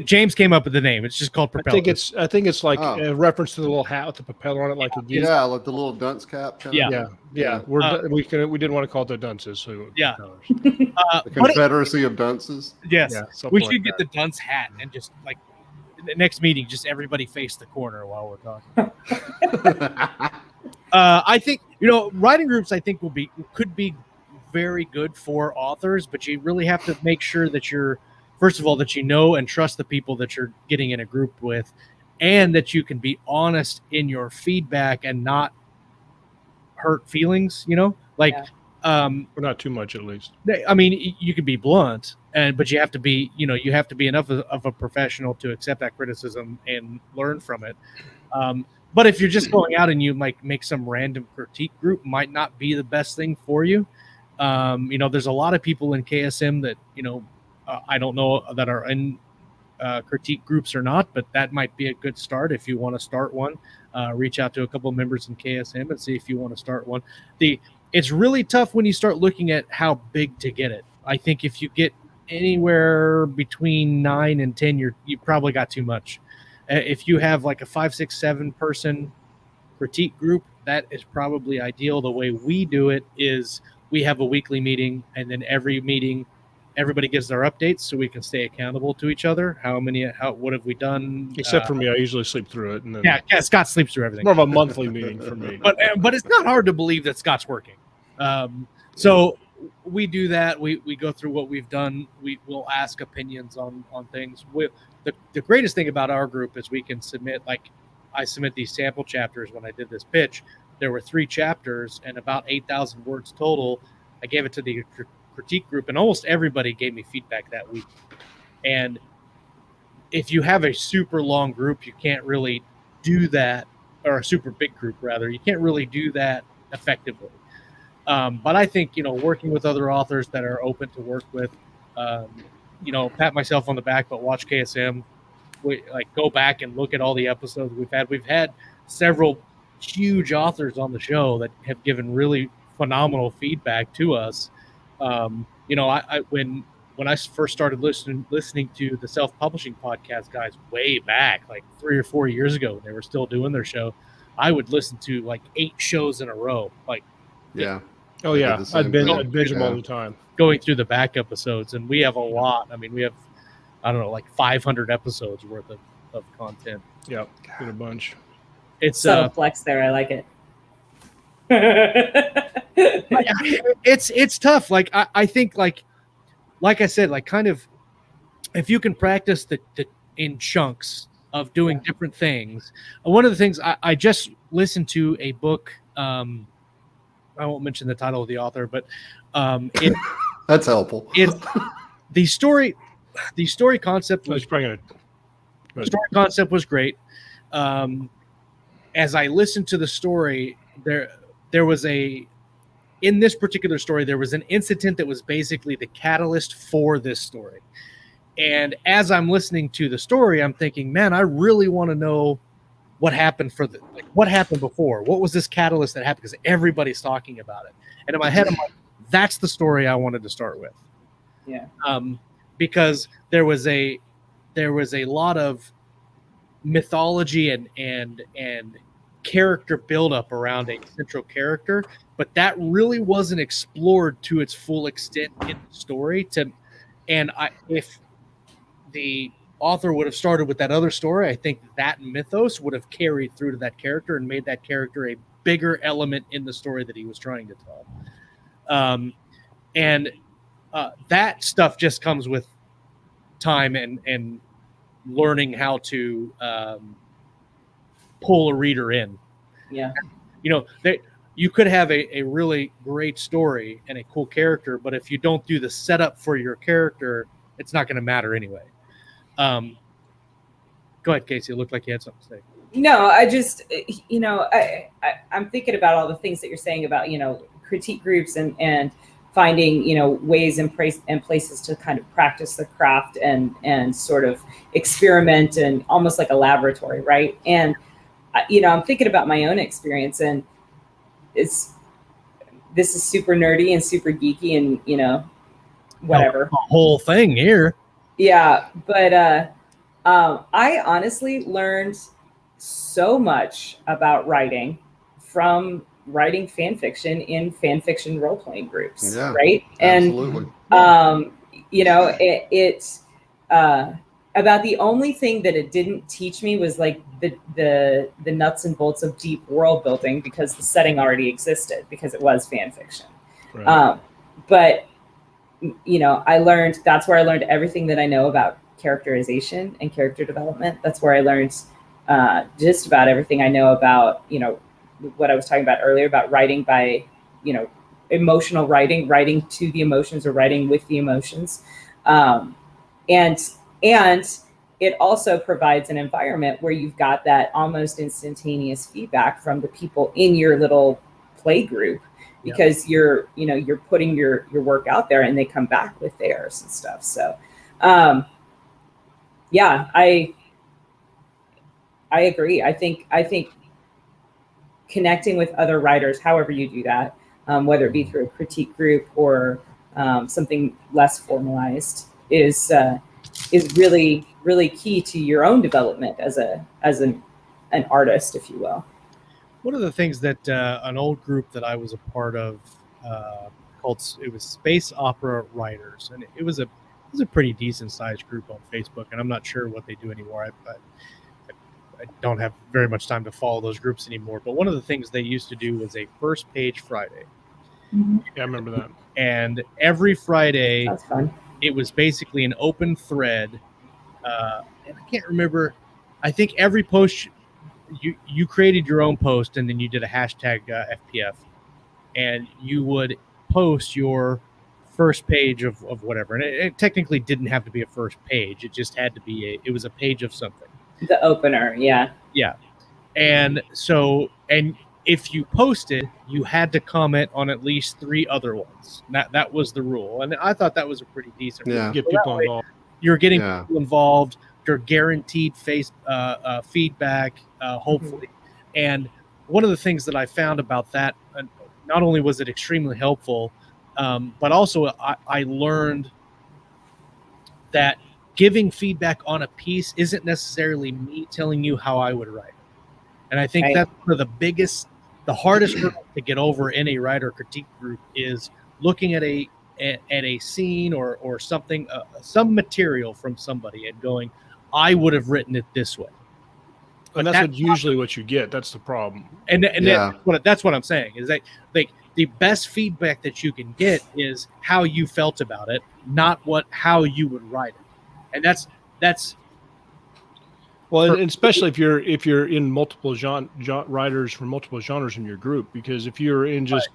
James came up with the name. It's just called Propeller. I think it's a reference to the little hat with the propeller on it, like a geese. Yeah, like the little dunce cap. Yeah. We didn't want to call it the dunces. So the Confederacy of Dunces. Yes, we should get the dunce hat and just the next meeting, just everybody face the corner while we're talking. I think, writing groups, I think could be very good for authors, but you really have to make sure that first of all, that and trust the people that you're getting in a group with, and that you can be honest in your feedback and not hurt feelings, or not too much, at least. I mean, you can be blunt, but you have to be, you have to be enough of a professional to accept that criticism and learn from it. But if you're just going out and you might make some random critique group, might not be the best thing for you. There's a lot of people in KSM that, I don't know that are in critique groups or not, but that might be a good start if you want to start one. Reach out to a couple of members in KSM and see if you want to start one. It's really tough when you start looking at how big to get it. I think if you get anywhere between 9 and 10, you probably got too much. If you have like a 5, 6, 7 person critique group, that is probably ideal. The way we do it is we have a weekly meeting, and then every meeting, everybody gives their updates so we can stay accountable to each other. What have we done? Except for me, I usually sleep through it. And then yeah, Scott sleeps through everything. More of a monthly meeting for me. But it's not hard to believe that Scott's working. So we do that. We go through what we've done. We'll ask opinions on things. The greatest thing about our group is we can submit, like I submit these sample chapters. When I did this pitch, there were 3 chapters and about 8,000 words total. I gave it to the critique group, and almost everybody gave me feedback that week. And if you have a super long group, you can't really do that, or a super big group rather, you can't really do that effectively. But I think, working with other authors that are open to work with, pat myself on the back, but watch KSM. Go back and look at all the episodes we've had. We've had several huge authors on the show that have given really phenomenal feedback to us. When I first started listening to the self-publishing podcast guys way back, like 3 or 4 years ago, when they were still doing their show, I would listen to like 8 shows in a row. Yeah. Oh yeah, I'd binge them all the time. Going through the back episodes, and we have a lot. I mean, we have, I don't know, like 500 episodes worth of content. Yeah, get a bunch. It's subtle flex there. I like it. It's tough. Like I think like I said, like kind of if you can practice the in chunks of doing different things. One of the things I just listened to a book. I won't mention the title of the author, but that's helpful. The story concept was great. As I listened to the story, there was in this particular story, there was an incident that was basically the catalyst for this story. And as I'm listening to the story, I'm thinking, man, I really want to know what happened what happened before? What was this catalyst that happened? Because everybody's talking about it. And in my head, I'm like, that's the story I wanted to start with. Yeah. Because there was a lot of mythology and character buildup around a central character, but that really wasn't explored to its full extent in the story. If the author would have started with that other story, I think that mythos would have carried through to that character and made that character a bigger element in the story that he was trying to tell. That stuff just comes with time and learning how to pull a reader in. Yeah. You could have a really great story and a cool character, but if you don't do the setup for your character, it's not going to matter anyway. Go ahead, Kacey. It looked like you had something to say. No, I just, I'm thinking about all the things that you're saying about, critique groups and finding, ways and places to kind of practice the craft and sort of experiment, and almost like a laboratory, right? And, I'm thinking about my own experience, and this is super nerdy and super geeky and, whatever. The whole thing here. Yeah, but I honestly learned so much about writing from writing fan fiction in fan fiction role-playing groups, right? Absolutely. And About the only thing that it didn't teach me was like the nuts and bolts of deep world building, because the setting already existed, because it was fan fiction. Right. But that's where I learned everything that I know about characterization and character development. That's where I learned just about everything I know about, what I was talking about earlier about writing by, emotional writing to the emotions, or writing with the emotions. And it also provides an environment where you've got that almost instantaneous feedback from the people in your little play group, because you're putting your work out there, and they come back with theirs and stuff. So, I agree. I think connecting with other writers, however you do that, whether it be through a critique group or something less formalized, is really, really key to your own development as an artist, if you will. One of the things that an old group that I was a part of it was Space Opera Writers, and it was a pretty decent sized group on Facebook, and I'm not sure what they do anymore. I don't have very much time to follow those groups anymore. But one of the things they used to do was a first page Friday. Mm-hmm. Yeah, I remember that. And every Friday, that's fun. It was basically an open thread. And I can't remember. I think every post, you created your own post, and then you did a hashtag FPF, and you would post your first page of whatever. And it technically didn't have to be a first page. It just had to be it was a page of something. The opener, yeah. Yeah. And so, and if you posted, you had to comment on at least 3 other ones. That was the rule. And I thought that was a pretty decent rule. Get people involved. You're getting people involved. You're guaranteed feedback, hopefully. And one of the things that I found about that, not only was it extremely helpful, but also I learned that giving feedback on a piece isn't necessarily me telling you how I would write it. And I think that's one of the hardest hurdle to get over in a writer critique group is looking at a scene or something, some material from somebody, and going, I would have written it this way. But that's usually what you get. That's the problem. And that's what I'm saying is that the best feedback that you can get is how you felt about it, not how you would write it. And that's well, and especially if you're in multiple writers from multiple genres in your group, because if you're in just,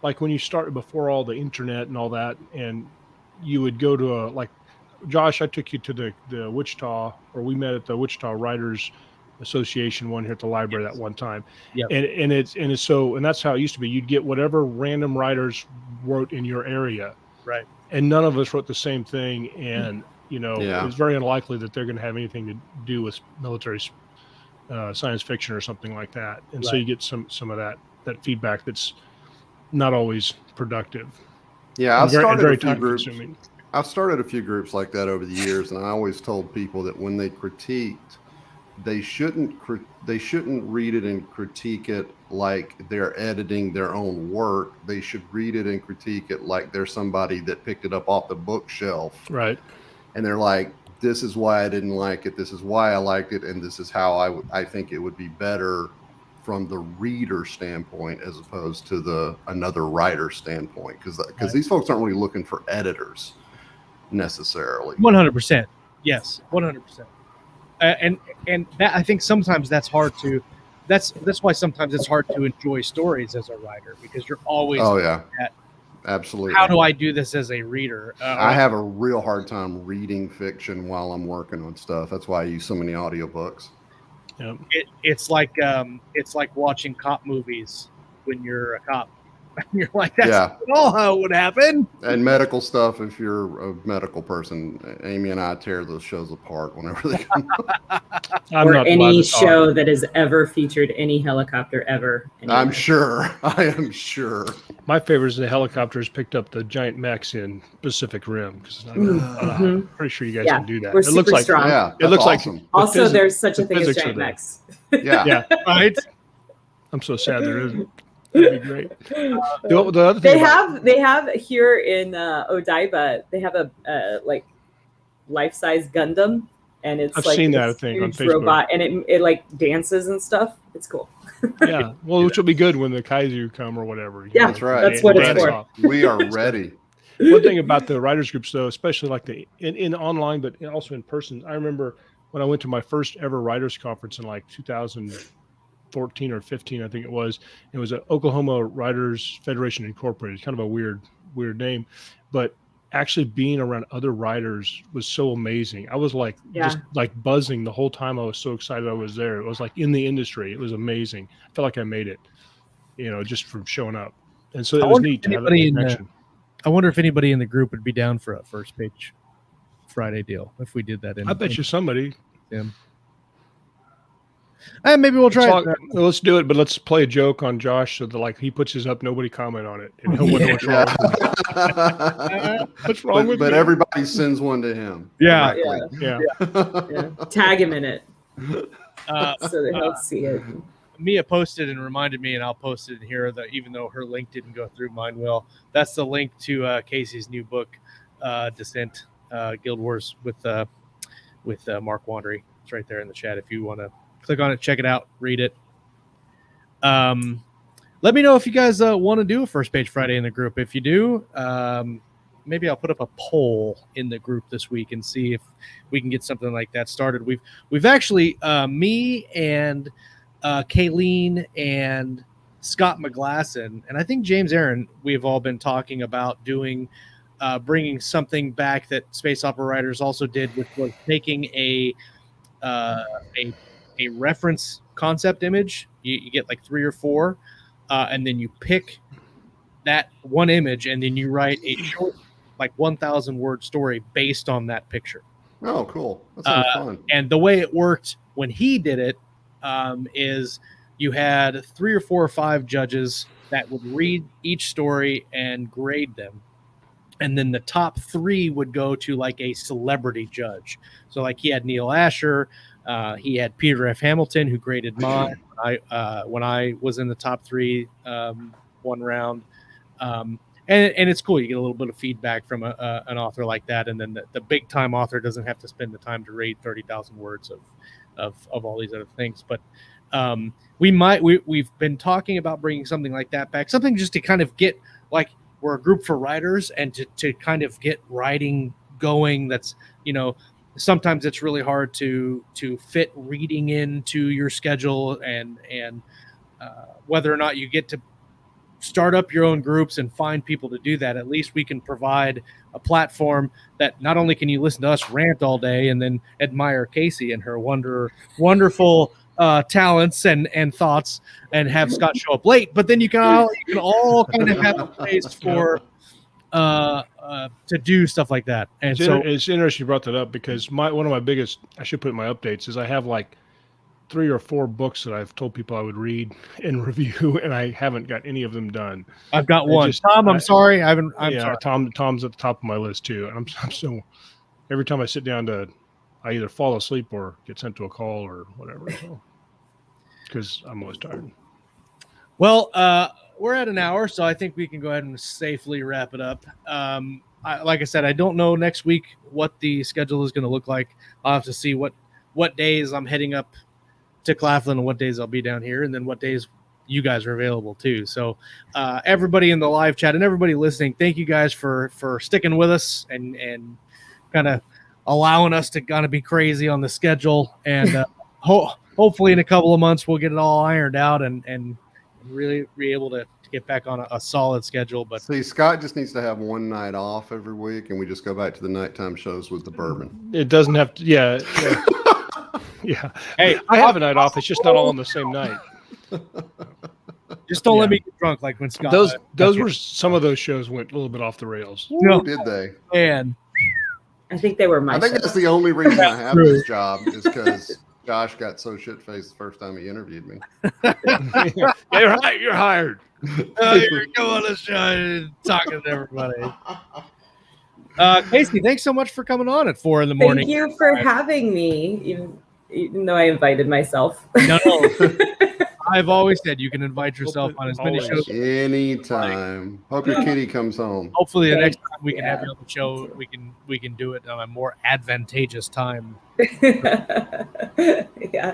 like when you started before all the internet and all that, and you would go to like Josh, I took you to the Wichita, or we met at the Wichita Writers Association one here at the library that one time. Yeah. And that's how it used to be. You'd get whatever random writers wrote in your area. Right. And none of us wrote the same thing, and it's very unlikely that they're going to have anything to do with military science fiction or something like that. And so you get some of that feedback that's not always productive. Yeah, I've started a few groups like that over the years, and I always told people that when they critiqued, they shouldn't read it and critique it like they're editing their own work. They should read it and critique it like they're somebody that picked it up off the bookshelf. Right. And they're like, this is why I didn't like it. This is why I liked it. And this is how I think it would be better from the reader standpoint as opposed to another writer standpoint. Because these folks aren't really looking for editors necessarily. 100%. Yes, 100%. And that, I think sometimes that's hard to. That's why sometimes it's hard to enjoy stories as a writer, because you're always. Oh yeah. Absolutely. How do I do this as a reader? I have a real hard time reading fiction while I'm working on stuff. That's why I use so many audiobooks. Yep. It's like watching cop movies when you're a cop. You're like, that's not all how it would happen. And medical stuff, if you're a medical person, Amy and I tear those shows apart whenever they come up. Or any show that has ever featured any helicopter ever. Anywhere. I am sure. My favorite is the helicopters picked up the giant mechs in Pacific Rim, because I'm pretty sure you guys can do that. We're super looks strong. Like it looks awesome. like also there's such a thing as giant mechs. Yeah. Right. I'm so sad there isn't. That'd be great. The other thing they have here in Odaiba, they have a life-size Gundam, and it's I've like seen this that thing on huge Facebook. robot, and it like dances and stuff. It's cool. Yeah, well, which will be good when the Kaiju come or whatever. Yeah, That's right. That's what it's Ready. for. We are ready. One thing about the writers groups, though, especially like in online, but also in person. I remember when I went to my first ever writers conference in like 2014 or 15, I think it was. It was at Oklahoma Writers Federation Incorporated. Kind of a weird name, but actually being around other writers was so amazing. I was like just like buzzing the whole time. I was so excited I was there. It was like in the industry. It was amazing. I felt like I made it, just from showing up. And so it was neat to have that connection. I wonder if anybody in the group would be down for a first page Friday deal if we did that. I bet you somebody. Yeah. And maybe we'll try it. Let's do it, but let's play a joke on Josh so that like he puts his up, nobody comment on it. And he'll wonder what's wrong. What's wrong with But me? everybody sends one to him. Yeah. Tag him in it so that he'll see it. Mia posted and reminded me, and I'll post it in here, that even though her link didn't go through, mine will. That's the link to Kacey's new book, Descent, Guild Wars with Mark Wandery. It's right there in the chat if you want to click on it, check it out, read it. Let me know if you guys want to do a First Page Friday in the group. If you do, maybe I'll put up a poll in the group this week and see if we can get something like that started. We've actually, me and Kayleen and Scott McGlasson, and I think James Aaron, we've all been talking about doing, bringing something back that Space Opera Writers also did, which was taking a reference concept image. You get like 3 or 4, and then you pick that one image, and then you write a short, like 1,000 word story based on that picture. Oh, cool. That sounds fun. And the way it worked when he did it, is you had 3 or 4 or 5 judges that would read each story and grade them. And then the top 3 would go to like a celebrity judge. So like he had Neil Asher, he had Peter F. Hamilton, who graded mine when I was in the top 3 one round. And it's cool. You get a little bit of feedback from an author like that. And then the big time author doesn't have to spend the time to read 30,000 words of all these other things. But we've been talking about bringing something like that back, something just to kind of get, like, we're a group for writers, and to kind of get writing going. That's, sometimes it's really hard to fit reading into your schedule, and whether or not you get to start up your own groups and find people to do that. At least we can provide a platform that not only can you listen to us rant all day and then admire Kacey and her wonderful talents and thoughts, and have Scott show up late, but then you can all kind of have a place for to do stuff like that. And it's interesting you brought that up, because one of my biggest, I should put in my updates, is I have like 3 or 4 books that I've told people I would read and review, and I haven't got any of them done. I've got one. Tom, I'm sorry. I'm sorry. Sorry. Tom's at the top of my list too. And I'm so, every time I sit down I either fall asleep or get sent to a call or whatever. So, because I'm always tired. Well, we're at an hour, so I think we can go ahead and safely wrap it up. Like I said, I don't know next week what the schedule is going to look like. I'll have to see what days I'm heading up to Claflin and what days I'll be down here, and then what days you guys are available too. So everybody in the live chat and everybody listening, thank you guys for sticking with us and kind of allowing us to kind of be crazy on the schedule. And hopefully in a couple of months we'll get it all ironed out and really be able to get back on a solid schedule. But see, Scott just needs to have one night off every week, and we just go back to the nighttime shows with the bourbon. It doesn't have to. Yeah. Yeah. Hey, I have a night off. It's just not all on the same night. Just don't let me get drunk like when Scott. Those were some of those shows went a little bit off the rails. No, did they? And I think they were my. I think that's the only reason I have this job, is because Josh got so shit-faced the first time he interviewed me. Yeah, you're hired. You're going on this show talking to everybody. Kacey, thanks so much for coming on at 4 a.m. Thank you for having me, even though I invited myself. No. I've always said you can invite yourself on as many shows. Anytime. Hope your kitty comes home. Hopefully the next time we can have you on the show, we can do it on a more advantageous time. Yeah.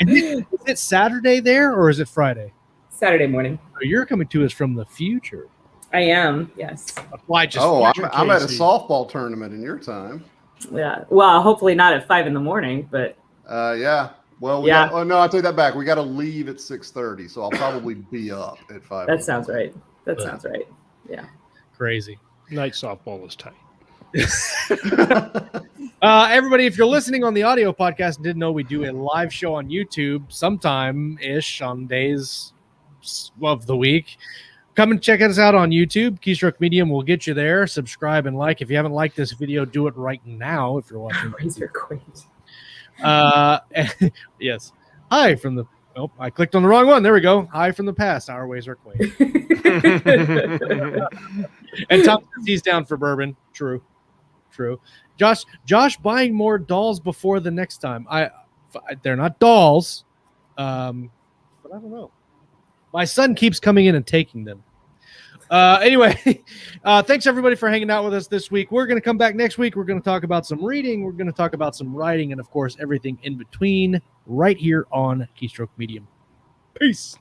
Is it Saturday there or is it Friday? Saturday morning. So you're coming to us from the future. I am, yes. Why just I'm at a softball tournament in your time. Yeah. Well, hopefully not at 5 a.m, but yeah. Well, no, I take that back. We got to leave at 6:30, so I'll probably be up at 5. That sounds right. Sounds right. Yeah. Crazy. Night softball is tight. Everybody, if you're listening on the audio podcast and didn't know, we do a live show on YouTube sometime-ish on days of the week. Come and check us out on YouTube. Keystroke Medium will get you there. Subscribe and like. If you haven't liked this video, do it right now if you're watching. Razor Queen. Yes. Hi from the... Oh, I clicked on the wrong one. There we go. Hi from the past. Our ways are quaint. And Tom says he's down for bourbon. True. Josh buying more dolls before the next time. They're not dolls. But I don't know. My son keeps coming in and taking them. Anyway, thanks everybody for hanging out with us this week. We're going to come back next week. We're going to talk about some reading. We're going to talk about some writing and, of course, everything in between right here on Keystroke Medium. Peace.